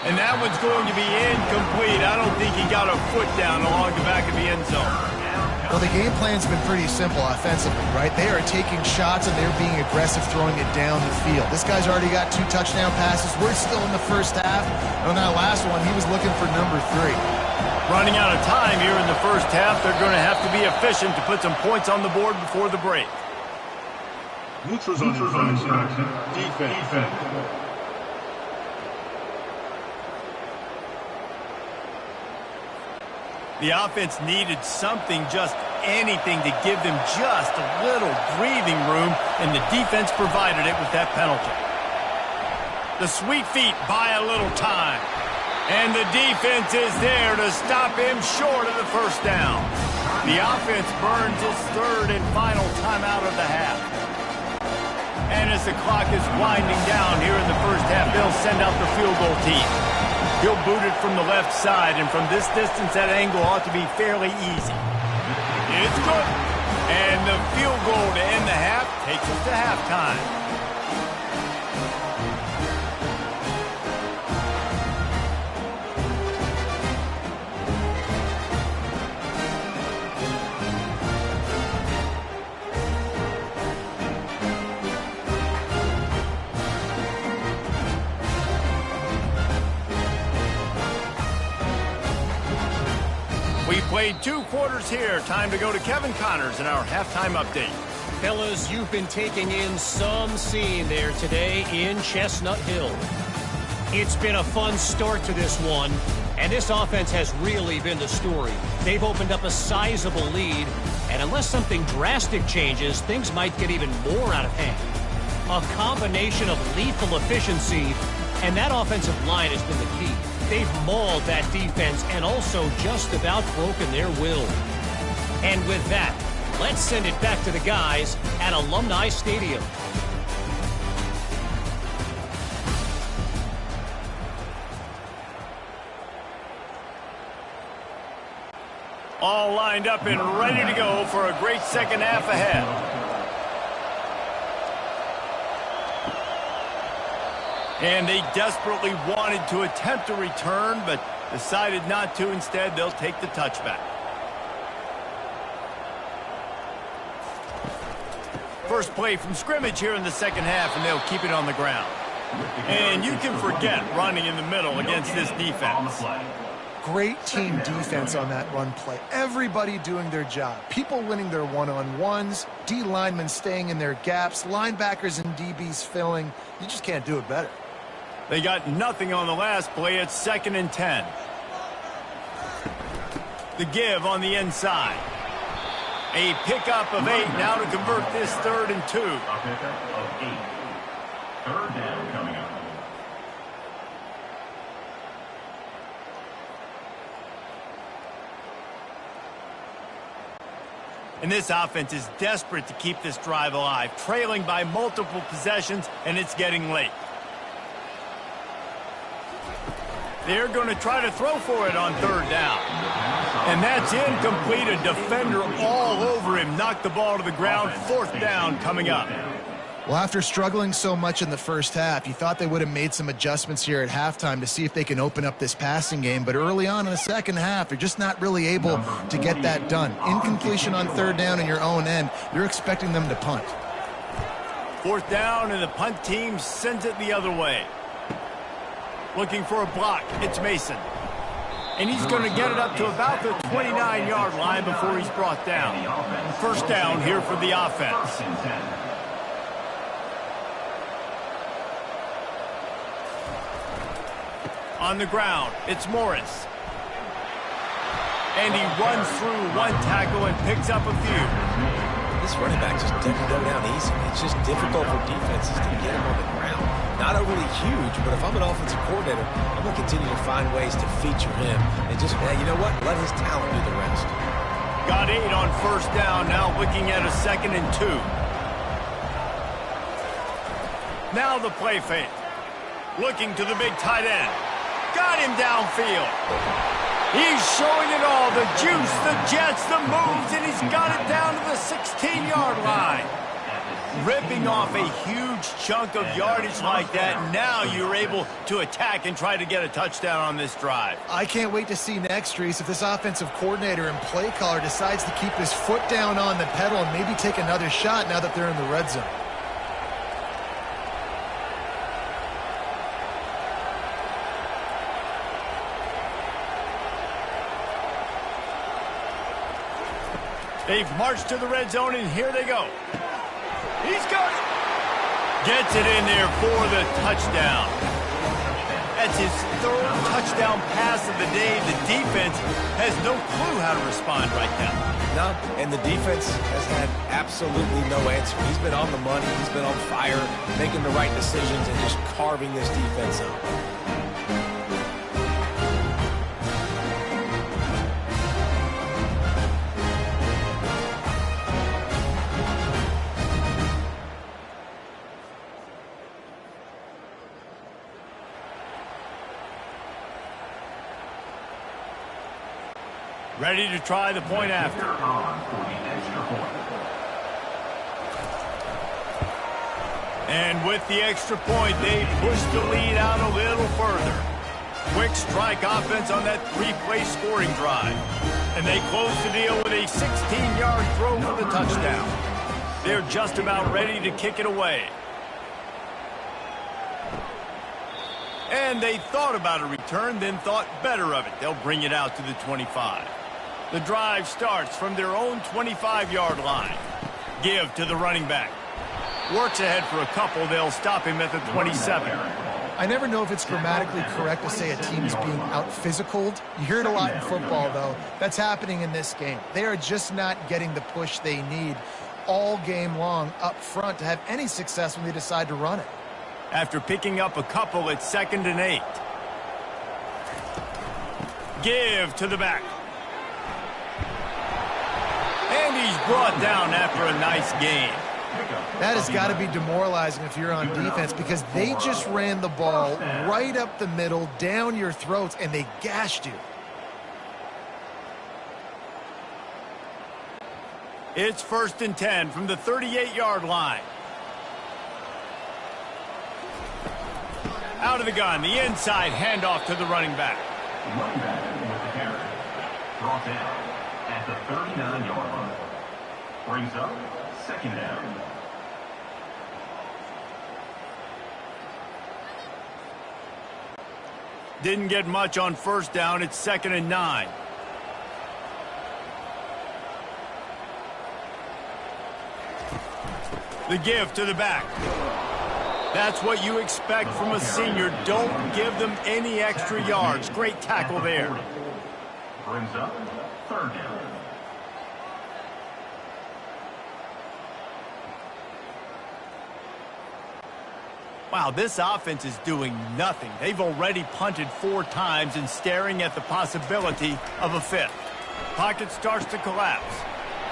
Speaker 1: And that one's going to be incomplete. I don't think he got a foot down along the back of the end zone.
Speaker 2: Well, the game plan's been pretty simple offensively, right? They are taking shots and they're being aggressive throwing it down the field. This guy's already got 2 touchdown passes. We're still in the first half. On that last one, he was looking for number 3.
Speaker 1: Running out of time here in the first half. They're going to have to be efficient to put some points on the board before the break.
Speaker 4: Neutrals on defense.
Speaker 1: The offense needed something, just anything, to give them just a little breathing room, and the defense provided it with that penalty. The sweet feet buy a little time, and the defense is there to stop him short of the first down. The offense burns its 3rd and final timeout of the half. And as the clock is winding down here in the first half, they'll send out the field goal team. He'll boot it from the left side, and from this distance, that angle ought to be fairly easy. It's good. And the field goal to end the half takes us to halftime. We played 2 quarters here. Time to go to Kevin Connors in our halftime update.
Speaker 6: Fellas, you've been taking in some scene there today in Chestnut Hill. It's been a fun start to this one, and this offense has really been the story. They've opened up a sizable lead, and unless something drastic changes, things might get even more out of hand. A combination of lethal efficiency, and that offensive line has been the key. They've mauled that defense and also just about broken their will. And with that, let's send it back to the guys at Alumni Stadium.
Speaker 1: All lined up and ready to go for a great second half ahead. And they desperately wanted to attempt a return, but decided not to. Instead, they'll take the touchback. First play from scrimmage here in the second half, and they'll keep it on the ground. And you can forget running in the middle against this defense.
Speaker 2: Great team defense on that run play. Everybody doing their job. People winning their one-on-ones, D linemen staying in their gaps, linebackers and DBs filling. You just can't do it better.
Speaker 1: They got nothing on the last play. It's 2nd and 10. The give on the inside. A pickup of 8 now to convert this 3rd and 2.
Speaker 5: A pickup of 8. 3rd down coming up.
Speaker 1: And this offense is desperate to keep this drive alive, trailing by multiple possessions, and it's getting late. They're going to try to throw for it on 3rd down. And that's incomplete. A defender all over him. Knocked the ball to the ground. 4th down coming up.
Speaker 2: Well, after struggling so much in the first half, you thought they would have made some adjustments here at halftime to see if they can open up this passing game. But early on in the second half, they're just not really able to get that done. Incompletion on third down in your own end, you're expecting them to punt.
Speaker 1: Fourth down, and the punt team sends it the other way. Looking for a block. It's Mason. And he's going to get it up to about the 29-yard line before he's brought down. First down here for the offense. On the ground, it's Morris. And he runs through one tackle and picks up a few.
Speaker 3: This running back just doesn't go down easy. It's just difficult for defenses to get him on the ground. Not overly huge, but if I'm an offensive coordinator, I'm going to continue to find ways to feature him. And just, you know what? Let his talent do the rest.
Speaker 1: Got 8 on first down, now looking at a 2nd and 2. Now the play fake. Looking to the big tight end. Got him downfield. He's showing it all. The juice, the jets, the moves, and he's got it down to the 16-yard line. Ripping off a huge chunk of yardage like that. Now you're able to attack and try to get a touchdown on this drive.
Speaker 2: I can't wait to see next, Reese, if this offensive coordinator and play caller decides to keep his foot down on the pedal and maybe take another shot now that they're in the red zone.
Speaker 1: They've marched to the red zone, and here they go. He's got it. Gets it in there for the touchdown. That's his 3rd touchdown pass of the day. The defense has no clue how to respond right now.
Speaker 3: No, and the defense has had absolutely no answer. He's been on the money. He's been on fire, making the right decisions and just carving this defense up.
Speaker 1: Ready to try the point after. And with the extra point, they push the lead out a little further. Quick strike offense on that 3-play scoring drive. And they close the deal with a 16-yard throw for the touchdown. They're just about ready to kick it away. And they thought about a return, then thought better of it. They'll bring it out to the 25. The drive starts from their own 25-yard line. Give to the running back. Works ahead for a couple. They'll stop him at the 27.
Speaker 2: I never know if it's grammatically correct to say a team is being out-physicaled. You hear it a lot in football, though. That's happening in this game. They are just not getting the push they need all game long up front to have any success when they decide to run it.
Speaker 1: After picking up a couple, it's 2nd and 8. Give to the back. And he's brought down after a nice gain.
Speaker 2: That has got to be demoralizing if you're on defense because they just ran the ball right up the middle, down your throats, and they gashed you.
Speaker 1: It's 1st and 10 from the 38-yard line. Out of the gun, the inside handoff to the running back.
Speaker 5: Running back with the carry. Brought down at the 39-yard line. Brings up 2nd down.
Speaker 1: Didn't get much on first down. It's 2nd and 9. The give to the back. That's what you expect from a senior. Don't give them any extra yards. Great tackle there.
Speaker 5: Brings up 3rd down.
Speaker 1: Wow, this offense is doing nothing. They've already punted 4 times and staring at the possibility of a 5th. Pocket starts to collapse.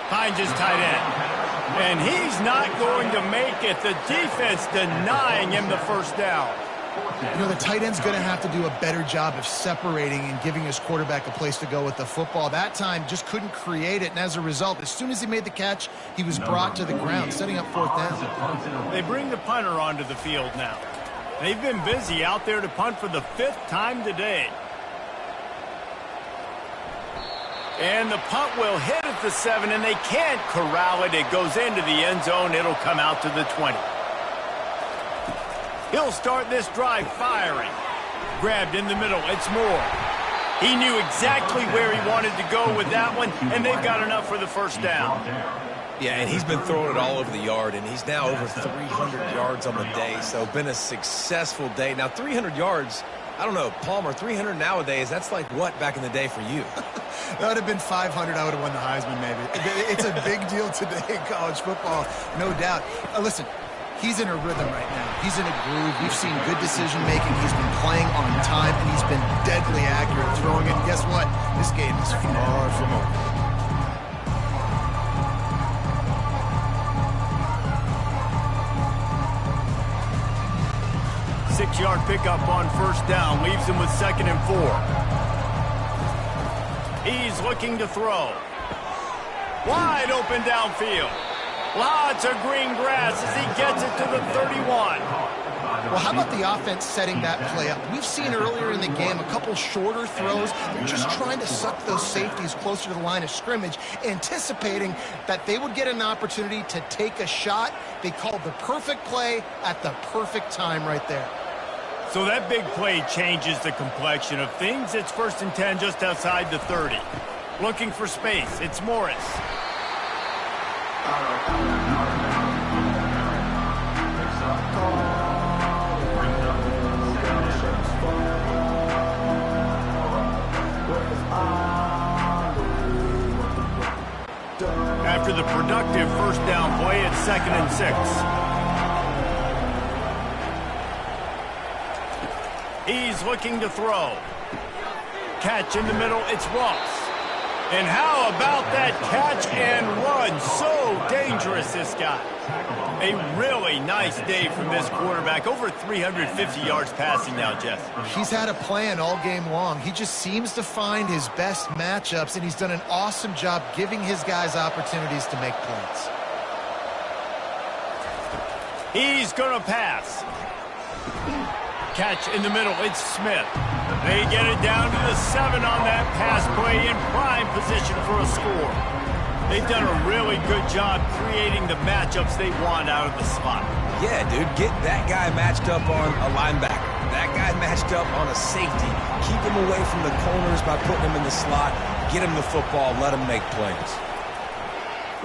Speaker 1: Finds his tight end. And he's not going to make it. The defense denying him the first down.
Speaker 2: You know, the tight end's going to have to do a better job of separating and giving his quarterback a place to go with the football. That time just couldn't create it, and as a result, as soon as he made the catch, he was brought to the ground, setting up fourth down.
Speaker 1: They bring the punter onto the field now. They've been busy out there to punt for the 5th time today. And the punt will hit at the 7, and they can't corral it. It goes into the end zone. It'll come out to the 20. He'll start this drive firing. Grabbed in the middle. It's Moore. He knew exactly where he wanted to go with that one, and they've got enough for the first down.
Speaker 3: Yeah, and he's been throwing it all over the yard, and he's now over 300 yards on the day, so been a successful day. Now, 300 yards, I don't know, Palmer, 300 nowadays, that's like what back in the day for you?
Speaker 2: That would have been 500. I would have won the Heisman, maybe. It's a big deal today in college football, no doubt. Listen, he's in a rhythm right now. He's in a groove. We've seen good decision-making. He's been playing on time, and he's been deadly accurate throwing it. And guess what? This game is far from over.
Speaker 1: Six-yard pickup on first down. Leaves him with 2nd and 4. He's looking to throw. Wide open downfield. Lots of green grass as he gets it to the 31.
Speaker 2: Well, how about the offense setting that play up? We've seen earlier in the game a couple shorter throws. They're just trying to suck those safeties closer to the line of scrimmage, anticipating that they would get an opportunity to take a shot. They called the perfect play at the perfect time right there.
Speaker 1: So that big play changes the complexion of things. It's 1st and 10 just outside the 30. Looking for space. It's Morris. After the productive first down play, it's 2nd and 6. He's looking to throw. Catch in the middle, it's Ross. And how about that catch and run? So dangerous, this guy. A really nice day from this quarterback. Over 350 yards passing now, Jeff.
Speaker 2: He's had a plan all game long. He just seems to find his best matchups, and he's done an awesome job giving his guys opportunities to make plays.
Speaker 1: He's going to pass. Catch in the middle, it's Smith. They get it down to the 7 on that pass play in prime position for a score. They've done a really good job creating the matchups they want out of the slot.
Speaker 3: Yeah, dude, get that guy matched up on a linebacker. That guy matched up on a safety. Keep him away from the corners by putting him in the slot. Get him the football, let him make plays.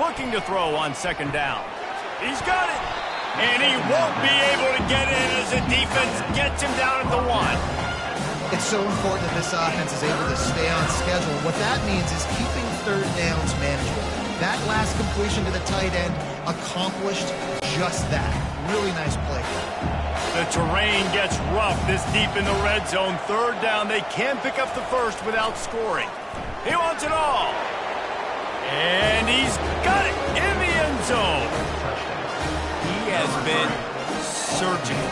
Speaker 1: Looking to throw on 2nd down. He's got it. And he won't be able to get in as the defense gets him down at the 1.
Speaker 2: It's so important that this offense is able to stay on schedule. What that means is keeping 3rd downs manageable. That last completion to the tight end accomplished just that. Really nice play.
Speaker 1: The terrain gets rough this deep in the red zone. 3rd down, they can pick up the first without scoring. He wants it all. And he's got it in the end zone. He has been surgical,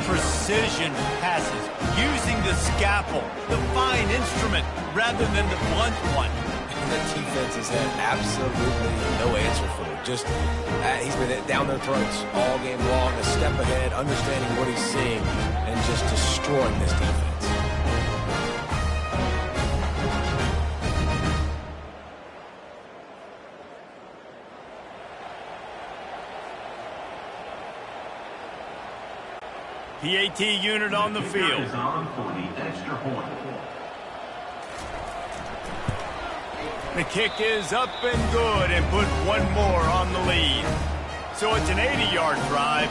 Speaker 1: precision passes, using the scalpel, the fine instrument, rather than the blunt one.
Speaker 3: The defense has had absolutely no answer for him. Just, he's been down their throats all game long, a step ahead, understanding what he's seeing, and just destroying this defense.
Speaker 1: PAT unit on the field. The kick is up and good and put one more on the lead. So it's an 80-yard drive.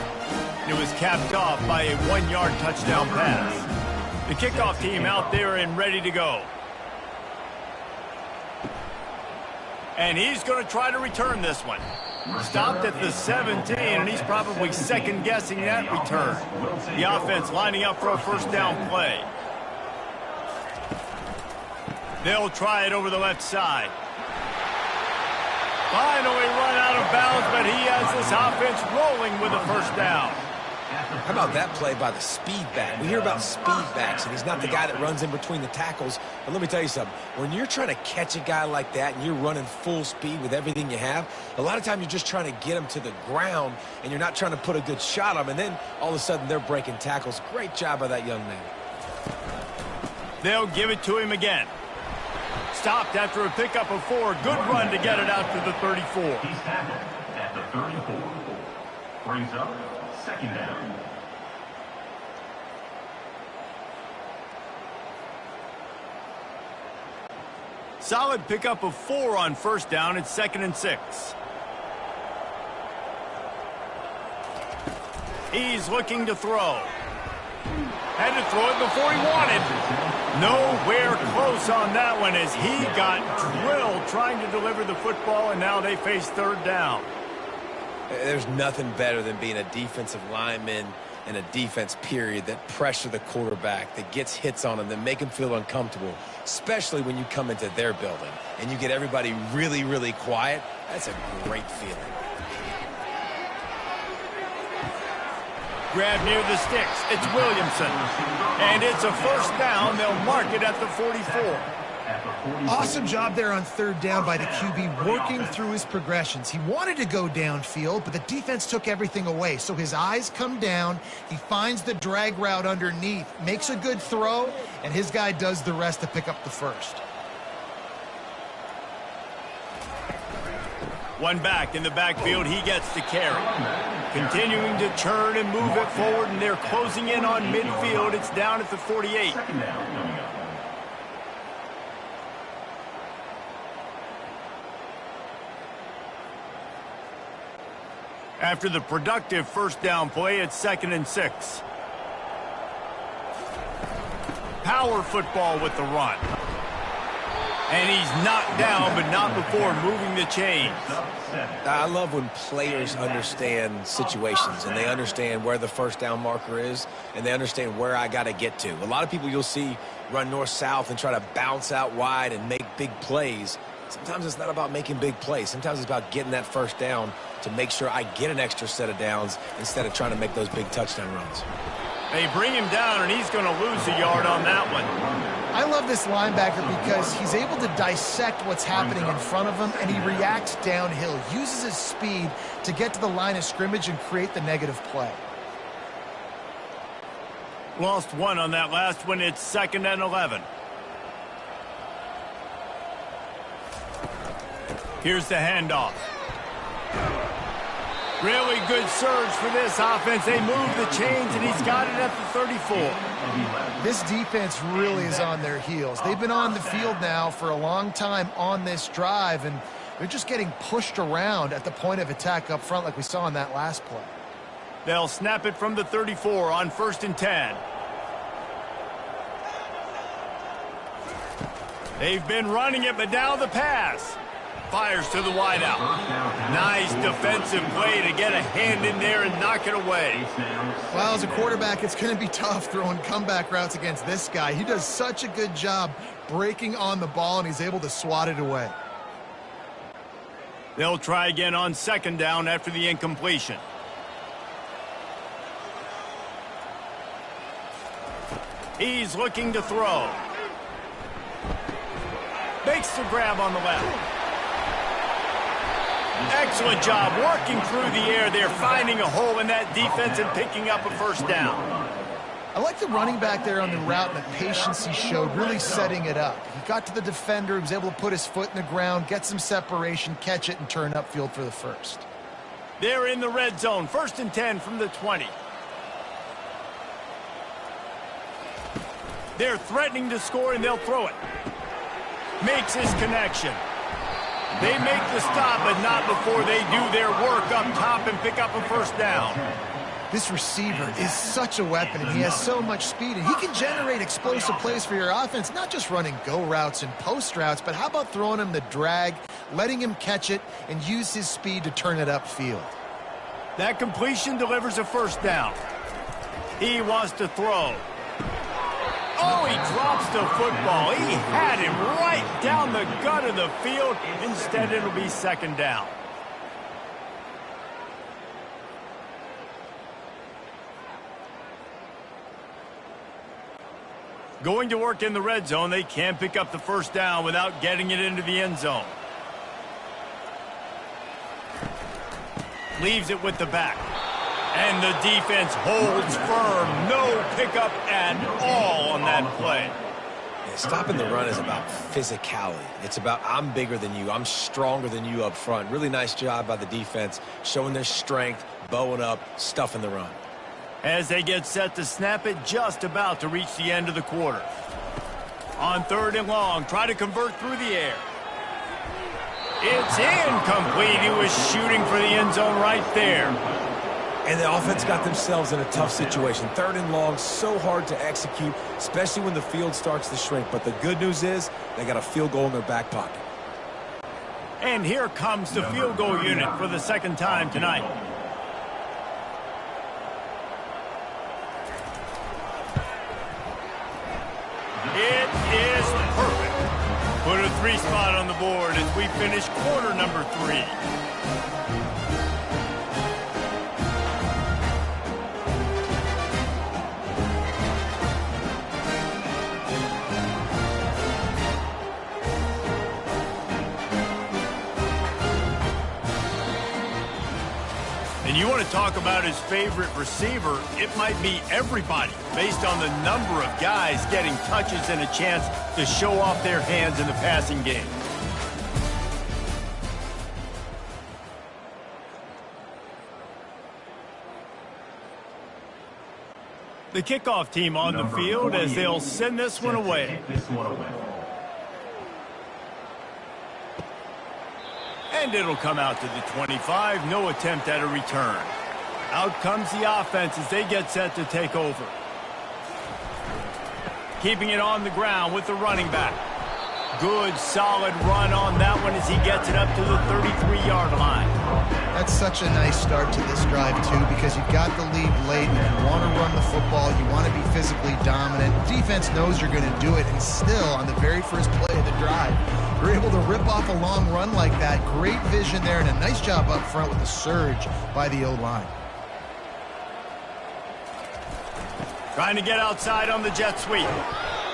Speaker 1: It was capped off by a 1-yard touchdown pass. The kickoff team out there and ready to go. And he's going to try to return this one. Stopped at the 17, and he's probably second-guessing that return. The offense lining up for a first down play. They'll try it over the left side. Finally run out of bounds, but he has this offense rolling with a first down.
Speaker 3: How about that play by the speed back? We hear about speed backs, and he's not the guy that runs in between the tackles. But let me tell you something. When you're trying to catch a guy like that and you're running full speed with everything you have, a lot of times you're just trying to get him to the ground, and you're not trying to put a good shot on him. And then all of a sudden they're breaking tackles. Great job by that young man.
Speaker 1: They'll give it to him again. Stopped after a pickup of 4. Good run to get it out to the 34.
Speaker 5: He's tackled at the 34. Brings up second down.
Speaker 1: Solid pickup of 4 on first down. It's 2nd and 6. He's looking to throw. Had to throw it before he wanted. Nowhere close on that one as he got drilled trying to deliver the football, and now they face 3rd down.
Speaker 3: There's nothing better than being a defensive lineman in a defense period that pressure the quarterback, that gets hits on him, that make him feel uncomfortable, especially when you come into their building and you get everybody really, really quiet. That's a great feeling.
Speaker 1: Grab near the sticks. It's Williamson. And it's a first down. They'll mark it at the 44.
Speaker 2: Awesome job there on 3rd down by the QB, working through his progressions. He wanted to go downfield, but the defense took everything away. So his eyes come down. He finds the drag route underneath, makes a good throw, and his guy does the rest to pick up the first.
Speaker 1: One back in the backfield. He gets the carry. Continuing to turn and move it forward, and they're closing in on midfield. It's down at the 48.
Speaker 5: Second down coming up.
Speaker 1: After the productive first down play, it's 2nd and 6. Power football with the run. And he's knocked down, but not before moving the chains.
Speaker 3: I love when players understand situations and they understand where the first down marker is and they understand where I got to get to. A lot of people you'll see run north-south and try to bounce out wide and make big plays. Sometimes it's not about making big plays. Sometimes it's about getting that first down to make sure I get an extra set of downs instead of trying to make those big touchdown runs.
Speaker 1: They bring him down, and he's going to lose a yard on that one.
Speaker 2: I love this linebacker because he's able to dissect what's happening in front of him, and he reacts downhill, uses his speed to get to the line of scrimmage and create the negative play.
Speaker 1: Lost 1 on that last one. It's 2nd and 11. Here's the handoff. Really good surge for this offense. They move the chains, and he's got it at the 34.
Speaker 2: This defense really is on their heels. They've been on the field now for a long time on this drive, and they're just getting pushed around at the point of attack up front like we saw in that last play.
Speaker 1: They'll snap it from the 34 on 1st and 10. They've been running it, but now the pass. Fires to the wideout. Nice defensive play to get a hand in there and knock it away.
Speaker 2: Well, as a quarterback, it's going to be tough throwing comeback routes against this guy. He does such a good job breaking on the ball, and he's able to swat it away.
Speaker 1: They'll try again on 2nd down after the incompletion. He's looking to throw. Makes the grab on the left. Excellent job working through the air. They're finding a hole in that defense and picking up a first down.
Speaker 2: I like the running back there on the route and the patience he showed, really setting it up. He got to the defender, he was able to put his foot in the ground, get some separation, catch it, and turn upfield for the first.
Speaker 1: They're in the red zone. 1st and 10 from the 20. They're threatening to score, and they'll throw it. Makes his connection. They make the stop, but not before they do their work up top and pick up a first down.
Speaker 2: This receiver is such a weapon, and he has so much speed, and he can generate explosive plays for your offense, not just running go routes and post routes, but how about throwing him the drag, letting him catch it, and use his speed to turn it upfield.
Speaker 1: That completion delivers a first down. He wants to throw. Oh, he drops the football. He had him right down the gut of the field. Instead, it'll be 2nd down. Going to work in the red zone. They can't pick up the first down without getting it into the end zone. Leaves it with the back. And the defense holds firm. No pickup at all on that play.
Speaker 3: Yeah, stopping the run is about physicality. It's about I'm bigger than you. I'm stronger than you up front. Really nice job by the defense, showing their strength, bowing up, stuffing the run.
Speaker 1: As they get set to snap it, just about to reach the end of the quarter. On 3rd and long, try to convert through the air. It's incomplete. He was shooting for the end zone right there.
Speaker 3: And the offense got themselves in a tough situation. 3rd and long, so hard to execute, especially when the field starts to shrink. But the good news is they got a field goal in their back pocket.
Speaker 1: And here comes the field goal unit for the 2nd time tonight. It is perfect. Put a 3 spot on the board as we finish quarter number 3. And you want to talk about his favorite receiver, it might be everybody based on the number of guys getting touches and a chance to show off their hands in the passing game. The kickoff team on the field as they'll send this one away. And it'll come out to the 25. No attempt at a return. Out comes the offense as they get set to take over. Keeping it on the ground with the running back. Good, solid run on that one as he gets it up to the 33-yard line.
Speaker 2: That's such a nice start to this drive, too, because you've got the lead late. You want to run the football. You want to be physically dominant. Defense knows you're going to do it, and still, on the very first play of the drive, you're able to rip off a long run like that. Great vision there, and a nice job up front with the surge by the O-line.
Speaker 1: Trying to get outside on the jet sweep.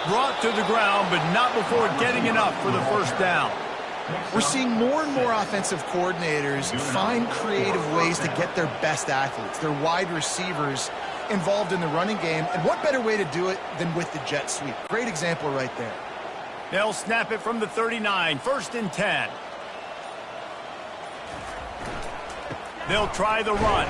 Speaker 1: Brought to the ground, but not before getting enough for the first down.
Speaker 2: We're seeing more and more offensive coordinators find creative ways to get their best athletes, their wide receivers, involved in the running game. And what better way to do it than with the jet sweep? Great example right there.
Speaker 1: They'll snap it from the 39, 1st and 10. They'll try the run.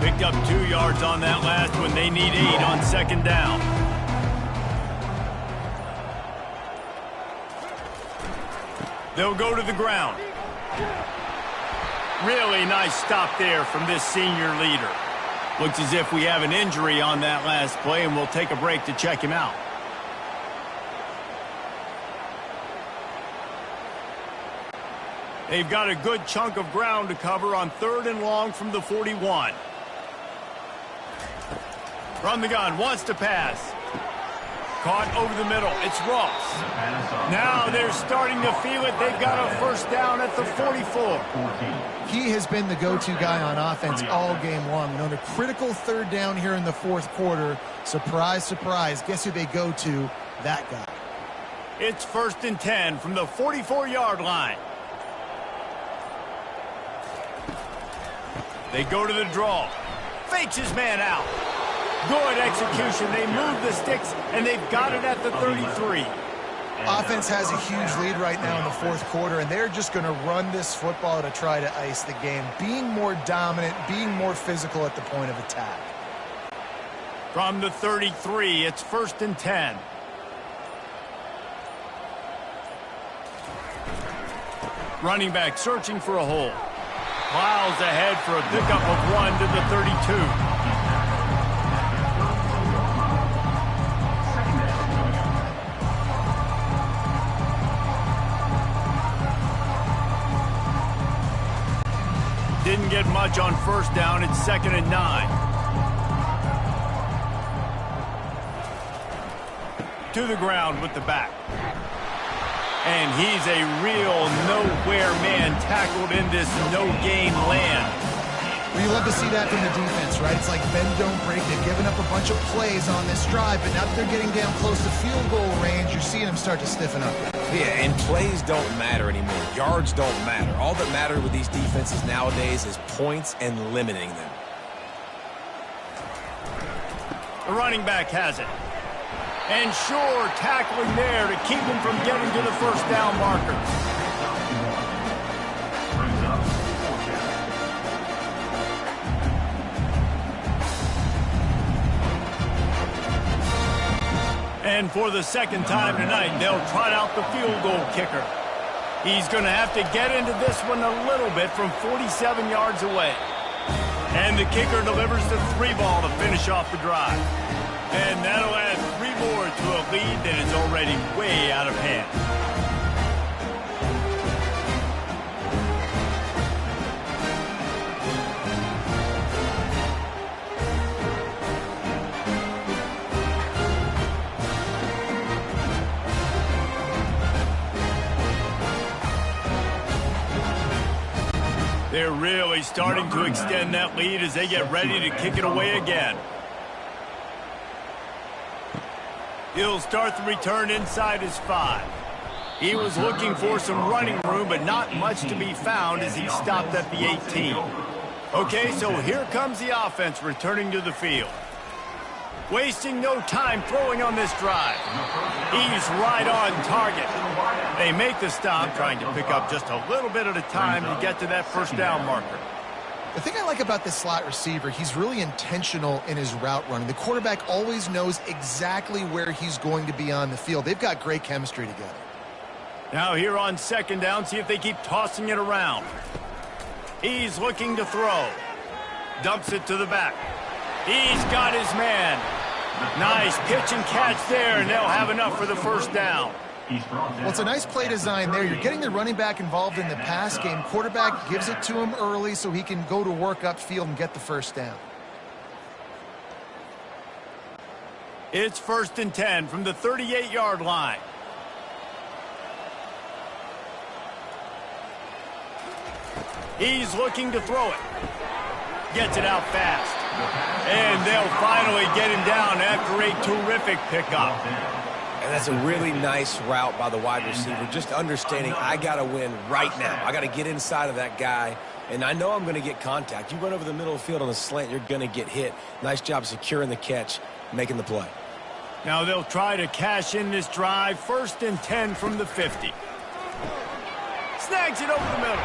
Speaker 1: Picked up 2 yards on that last one. They need 8 on 2nd down. They'll go to the ground. Really nice stop there from this senior leader. Looks as if we have an injury on that last play, and we'll take a break to check him out. They've got a good chunk of ground to cover on 3rd and long from the 41. From the gun, wants to pass. Caught over the middle. It's Ross. Now they're starting to feel it. They've got a first down at the 44.
Speaker 2: He has been the go-to guy on offense all game long. And on a critical 3rd down here in the 4th quarter, surprise, surprise, guess who they go to? That guy.
Speaker 1: It's 1st and 10 from the 44-yard line. They go to the draw. Fakes his man out. Good execution. They move the sticks, and they've got it at the 33.
Speaker 2: Offense has a huge lead right now in the 4th quarter, and they're just going to run this football to try to ice the game. Being more dominant, being more physical at the point of attack.
Speaker 1: From the 33, it's 1st and 10. Running back searching for a hole. Plows ahead for a pickup of 1 to the 32. Didn't get much on 1st down. It's 2nd and 9. to the ground with the back. And he's a real nowhere man tackled in this no-gain land.
Speaker 2: Well, you love to see that from the defense, right? It's like bend, don't break. They've given up a bunch of plays on this drive, but now that they're getting down close to field goal range, you're seeing them start to stiffen up.
Speaker 3: Yeah, and plays don't matter anymore. Yards don't matter. All that matters with these defenses nowadays is points and limiting them.
Speaker 1: The running back has it. And sure, tackling there to keep him from getting to the first down marker. And for the second time tonight, they'll trot out the field goal kicker. He's going to have to get into this one a little bit from 47 yards away. And the kicker delivers the 3-ball to finish off the drive. And that'll add 3 more to a lead that is already way out of hand. They're really starting to extend that lead as they get ready to kick it away again. He'll start the return inside his 5. He was looking for some running room, but not much to be found as he stopped at the 18. Okay, so here comes the offense returning to the field. Wasting no time throwing on this drive. He's right on target. They make the stop, trying to pick up just a little bit at a time to get to that first down marker.
Speaker 2: The thing I like about this slot receiver, he's really intentional in his route running. The quarterback always knows exactly where he's going to be on the field. They've got great chemistry together.
Speaker 1: Now here on second down, see if they keep tossing it around. He's looking to throw. Dumps it to the back. He's got his man. Nice pitch and catch there, and they'll have enough for the first down.
Speaker 2: Well, it's a nice play design there. You're getting the running back involved in the pass game. Quarterback gives it to him early so he can go to work upfield and get the first down.
Speaker 1: It's 1st and 10 from the 38-yard line. He's looking to throw it. Gets it out fast. And they'll finally get him down after a terrific pickup.
Speaker 3: And that's a really nice route by the wide receiver, just understanding I got to win right now. I got to get inside of that guy, and I know I'm going to get contact. You run over the middle of the field on the slant, you're going to get hit. Nice job securing the catch, making the play.
Speaker 1: Now they'll try to cash in this drive. 1st and 10 from the 50. Snags it over the middle.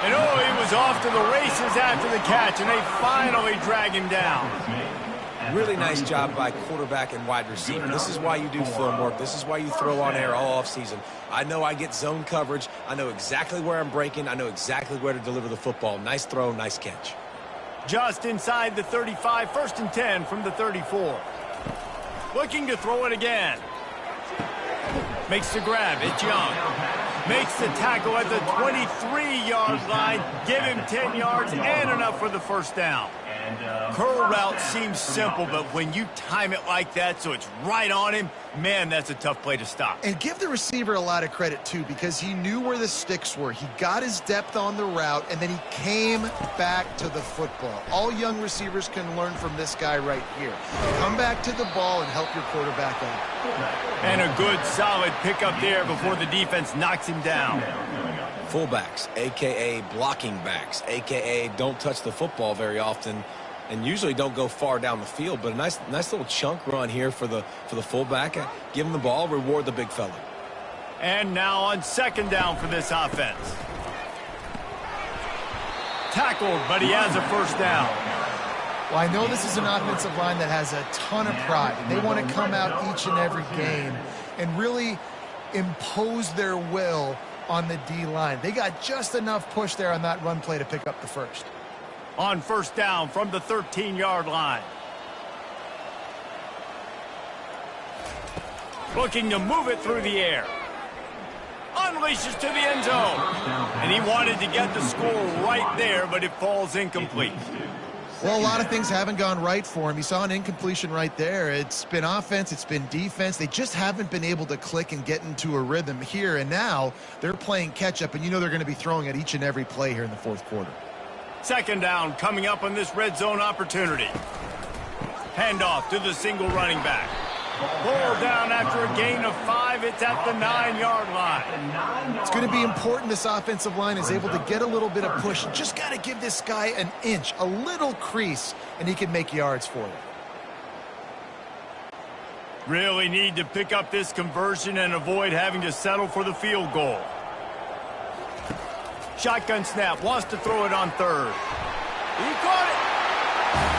Speaker 1: And oh, he was off to the races after the catch, and they finally drag him down.
Speaker 3: Really nice job by quarterback and wide receiver. This is why you do film work. This is why you throw on air all offseason. I know I get zone coverage. I know exactly where I'm breaking. I know exactly where to deliver the football. Nice throw, nice catch.
Speaker 1: Just inside the 35, 1st and 10 from the 34. Looking to throw it again. Makes the grab. It's Young. Makes the tackle at the 23-yard line. Give him 10 yards and enough for the first down. Curl route seems simple, but when you time it like that so it's right on him, man, that's a tough play to stop.
Speaker 2: And give the receiver a lot of credit, too, because he knew where the sticks were. He got his depth on the route, and then he came back to the football. All young receivers can learn from this guy right here. Come back to the ball and help your quarterback out.
Speaker 1: And a good, solid pickup there before the defense knocks him down.
Speaker 3: Fullbacks, a.k.a. blocking backs, a.k.a. don't touch the football very often and usually don't go far down the field, but a nice little chunk run here for the fullback. Give him the ball, reward the big fella.
Speaker 1: And now on second down for this offense. Tackled, but he has a first down.
Speaker 2: Well, I know this is an offensive line that has a ton of pride. They want to come out each and every game and really impose their will on the D-line. They got just enough push there on that run play to pick up the first.
Speaker 1: On first down from the 13-yard line. Looking to move it through the air. Unleashes to the end zone. And he wanted to get the score right there, but it falls incomplete.
Speaker 2: Well, a lot of things haven't gone right for him. He saw an incompletion right there. It's been offense, it's been defense. They just haven't been able to click and get into a rhythm here. And now they're playing catch-up, and you know they're going to be throwing at each and every play here in the fourth quarter.
Speaker 1: Second down coming up on this red zone opportunity. Handoff to the single running back. Pulled down after a gain of 5. It's at the 9-yard line.
Speaker 2: It's going to be important this offensive line is able to get a little bit of push. Just got to give this guy an inch, a little crease, and he can make yards for you.
Speaker 1: Really need to pick up this conversion and avoid having to settle for the field goal. Shotgun snap, wants to throw it on third. He caught it.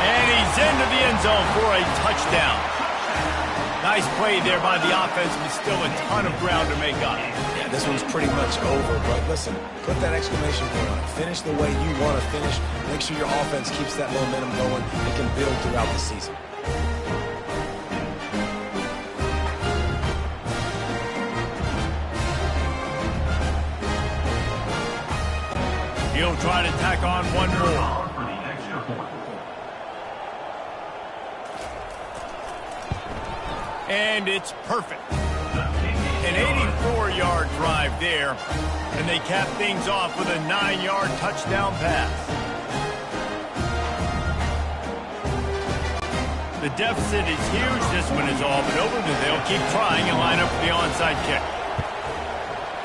Speaker 1: And he's into the end zone for a touchdown. Nice play there by the offense, but still a ton of ground to make up.
Speaker 3: Yeah, this one's pretty much over, but listen, put that exclamation point on it. Finish the way you want to finish. Make sure your offense keeps that momentum going and can build throughout the season.
Speaker 1: He'll try to tack on one more. And it's perfect. An 84-yard drive there. And they cap things off with a 9-yard touchdown pass. The deficit is huge. This one is all but over, but they'll keep trying and line up for the onside kick.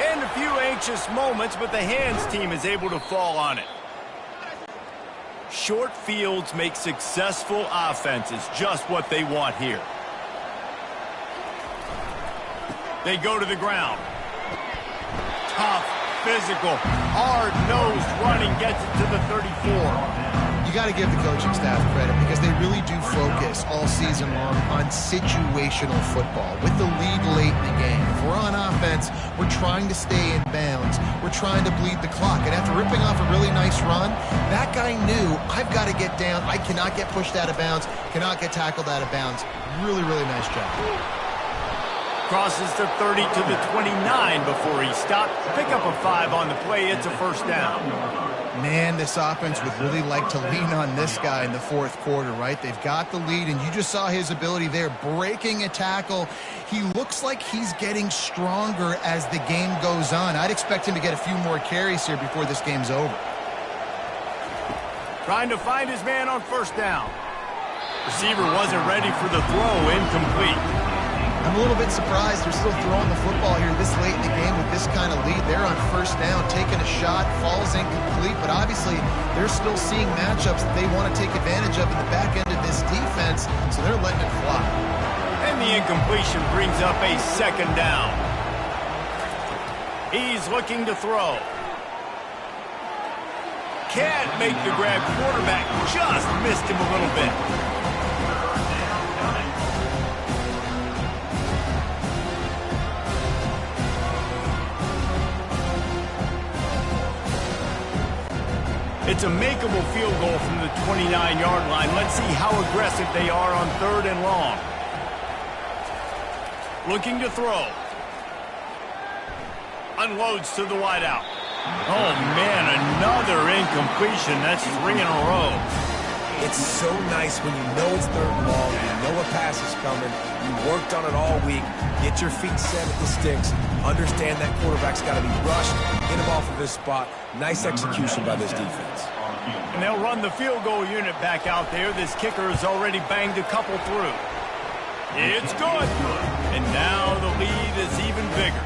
Speaker 1: And a few anxious moments, but the hands team is able to fall on it. Short fields make successful offenses just what they want here. They go to the ground. Tough, physical, hard-nosed running gets it to the 34.
Speaker 2: You got to give the coaching staff credit because they really do focus all season long on situational football with the lead late in the game. If we're on offense, we're trying to stay in bounds. We're trying to bleed the clock. And after ripping off a really nice run, that guy knew, I've got to get down. I cannot get pushed out of bounds, cannot get tackled out of bounds. Really, really nice job.
Speaker 1: Crosses the 30 to the 29 before he stopped. Pick up a 5 on the play. It's a first down.
Speaker 2: Man, this offense would really like to lean on this guy in the fourth quarter, right? They've got the lead, and you just saw his ability there, breaking a tackle. He looks like he's getting stronger as the game goes on. I'd expect him to get a few more carries here before this game's over.
Speaker 1: Trying to find his man on first down. Receiver wasn't ready for the throw, incomplete.
Speaker 2: I'm a little bit surprised they're still throwing the football here this late in the game with this kind of lead. They're on first down, taking a shot, falls incomplete, but obviously they're still seeing matchups that they want to take advantage of in the back end of this defense, so they're letting it fly.
Speaker 1: And the incompletion brings up a second down. He's looking to throw. Can't make the grab. Quarterback just missed him a little bit. It's a makeable field goal from the 29-yard line. Let's see how aggressive they are on third and long. Looking to throw. Unloads to the wideout. Oh, man, another incompletion. That's 3 in a row.
Speaker 3: It's so nice when you know it's third and long, you know a pass is coming, you worked on it all week, get your feet set at the sticks, understand that quarterback's got to be rushed, get him off of his spot. Nice execution by this defense.
Speaker 1: And they'll run the field goal unit back out there. This kicker has already banged a couple through. It's good. And now the lead is even bigger.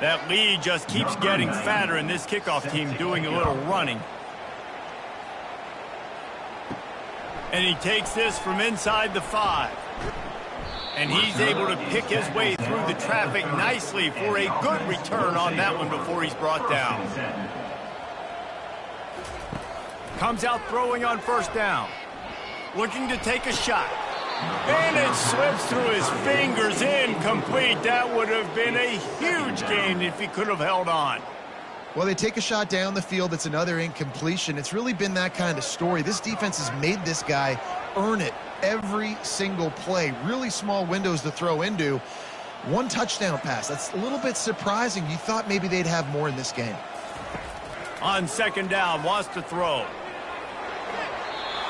Speaker 1: That lead just keeps getting fatter, and this kickoff team doing a little running. And he takes this from inside the 5. And he's able to pick his way through the traffic nicely for a good return on that one before he's brought down. Comes out throwing on first down. Looking to take a shot. And it slips through his fingers, incomplete. That would have been a huge gain if he could have held on.
Speaker 2: Well, they take a shot down the field. It's another incompletion. It's really been that kind of story. This defense has made this guy earn it every single play. Really small windows to throw into. One touchdown pass. That's a little bit surprising. You thought maybe they'd have more in this game.
Speaker 1: On second down, wants to throw.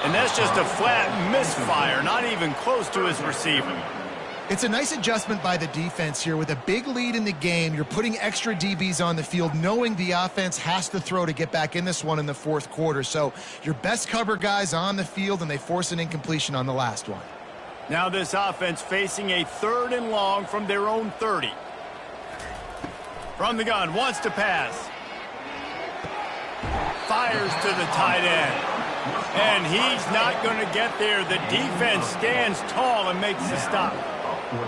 Speaker 1: And that's just a flat misfire, not even close to his receiver.
Speaker 2: It's a nice adjustment by the defense here. With a big lead in the game, you're putting extra DBs on the field, knowing the offense has to throw to get back in this one in the fourth quarter. So your best cover guys on the field, and they force an incompletion on the last one.
Speaker 1: Now this offense facing a 3rd and long from their own 30. From the gun, wants to pass. Fires to the tight end. And he's not going to get there. The defense stands tall and makes the stop.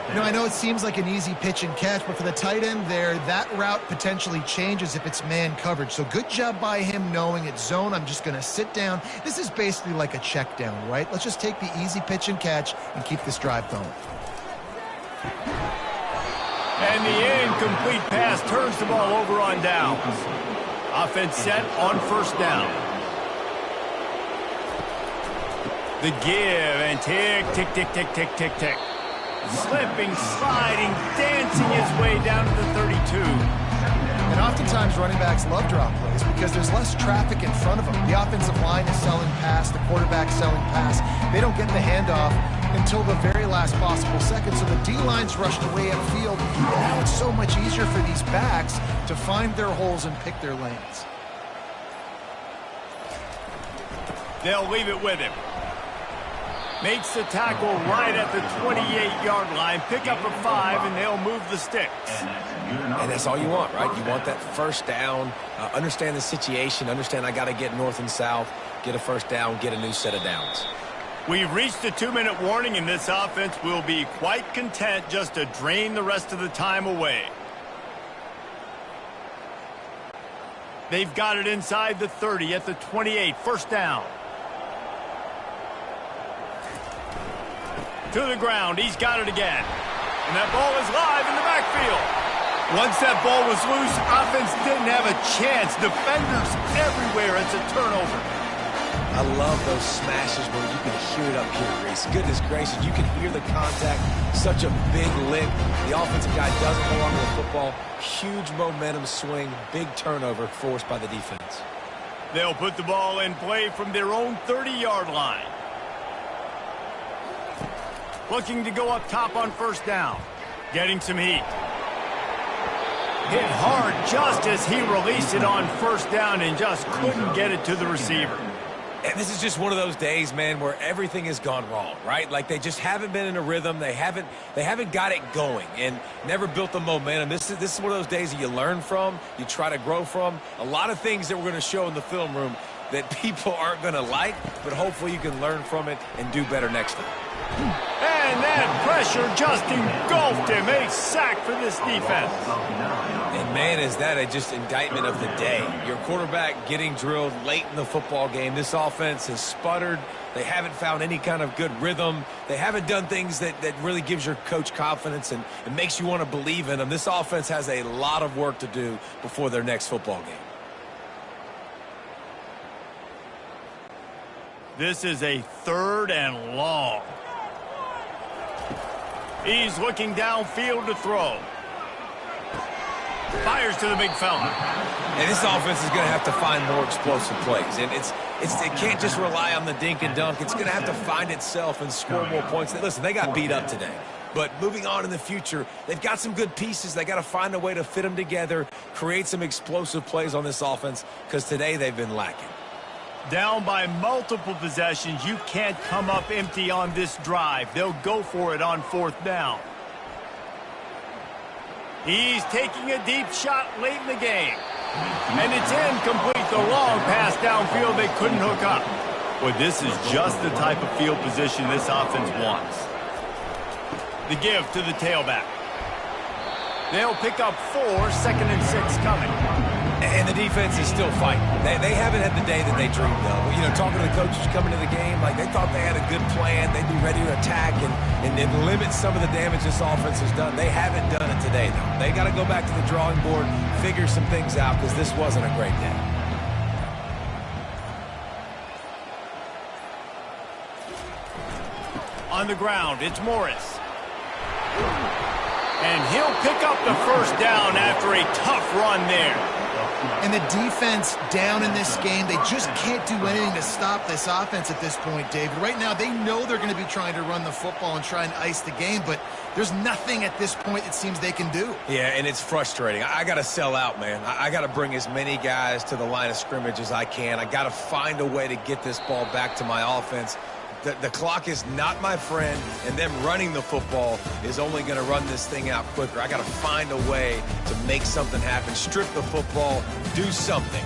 Speaker 2: You know, I know it seems like an easy pitch and catch, but for the tight end there, that route potentially changes if it's man coverage. So good job by him knowing it's zone. I'm just going to sit down. This is basically like a check down, right? Let's just take the easy pitch and catch and keep this drive going.
Speaker 1: And the incomplete pass turns the ball over on downs. Offense set on first down. The give and tick, tick, tick, tick, tick, tick, tick. Slipping, sliding, dancing his way down to the 32.
Speaker 2: And oftentimes running backs love drop plays because there's less traffic in front of them. The offensive line is selling pass, the quarterback's selling pass. They don't get the handoff until the very last possible second, so the D-line's rushed away upfield. And now it's so much easier for these backs to find their holes and pick their lanes.
Speaker 1: They'll leave it with him. Makes the tackle right at the 28-yard line. Pick up a 5, and they'll move the sticks.
Speaker 3: And that's all you want, right? You want that first down, understand the situation, understand I got to get north and south, get a first down, get a new set of downs.
Speaker 1: We've reached the 2-minute warning, and this offense will be quite content just to drain the rest of the time away. They've got it inside the 30 at the 28. First down. To the ground. He's got it again. And that ball is live in the backfield. Once that ball was loose, offense didn't have a chance. Defenders everywhere. It's a turnover.
Speaker 3: I love those smashes where you can hear it up here, Reese. Goodness gracious, you can hear the contact. Such a big lick. The offensive guy doesn't hold on to the football. Huge momentum swing. Big turnover forced by the defense.
Speaker 1: They'll put the ball in play from their own 30-yard line. Looking to go up top on first down. Getting some heat. Hit hard just as he released it on first down and just couldn't get it to the receiver.
Speaker 3: And this is just one of those days, man, where everything has gone wrong, right? Like they just haven't been in a rhythm. They haven't got it going and never built the momentum. This is one of those days that you learn from, you try to grow from. A lot of things that we're going to show in the film room that people aren't going to like, but hopefully you can learn from it and do better next time.
Speaker 1: And that pressure just engulfed him. A sack for this defense.
Speaker 3: And man, is that a just indictment of the day. Your quarterback getting drilled late in the football game. This offense has sputtered. They haven't found any kind of good rhythm. They haven't done things that really gives your coach confidence and makes you want to believe in them. This offense has a lot of work to do before their next football game.
Speaker 1: This is a 3rd and long. He's looking downfield to throw. Fires to the big fella.
Speaker 3: And this offense is going to have to find more explosive plays. And it can't just rely on the dink and dunk. It's going to have to find itself and score more points. Listen, they got beat up today. But moving on in the future, they've got some good pieces. They got to find a way to fit them together, create some explosive plays on this offense, because today they've been lacking.
Speaker 1: Down by multiple possessions, you can't come up empty on this drive. They'll go for it on fourth down. He's taking a deep shot late in the game. And it's incomplete. The long pass downfield, they couldn't hook up. Well, this is just the type of field position this offense wants. The give to the tailback. They'll pick up 4, 2nd and 6 coming.
Speaker 3: And the defense is still fighting. They haven't had the day that they dreamed of. You know, talking to the coaches coming to the game, like they thought they had a good plan. They'd be ready to attack and limit some of the damage this offense has done. They haven't done it today, though. They got to go back to the drawing board, figure some things out, because this wasn't a great day.
Speaker 1: On the ground, it's Morris. And he'll pick up the first down after a tough run there.
Speaker 2: And the defense down in this game, they just can't do anything to stop this offense at this point, David. Right now, they know they're going to be trying to run the football and try and ice the game, but there's nothing at this point it seems they can do.
Speaker 3: Yeah, and it's frustrating. I got to sell out, man. I got to bring as many guys to the line of scrimmage as I can. I got to find a way to get this ball back to my offense. The clock is not my friend, and them running the football is only going to run this thing out quicker. I got to find a way to make something happen, strip the football, do something.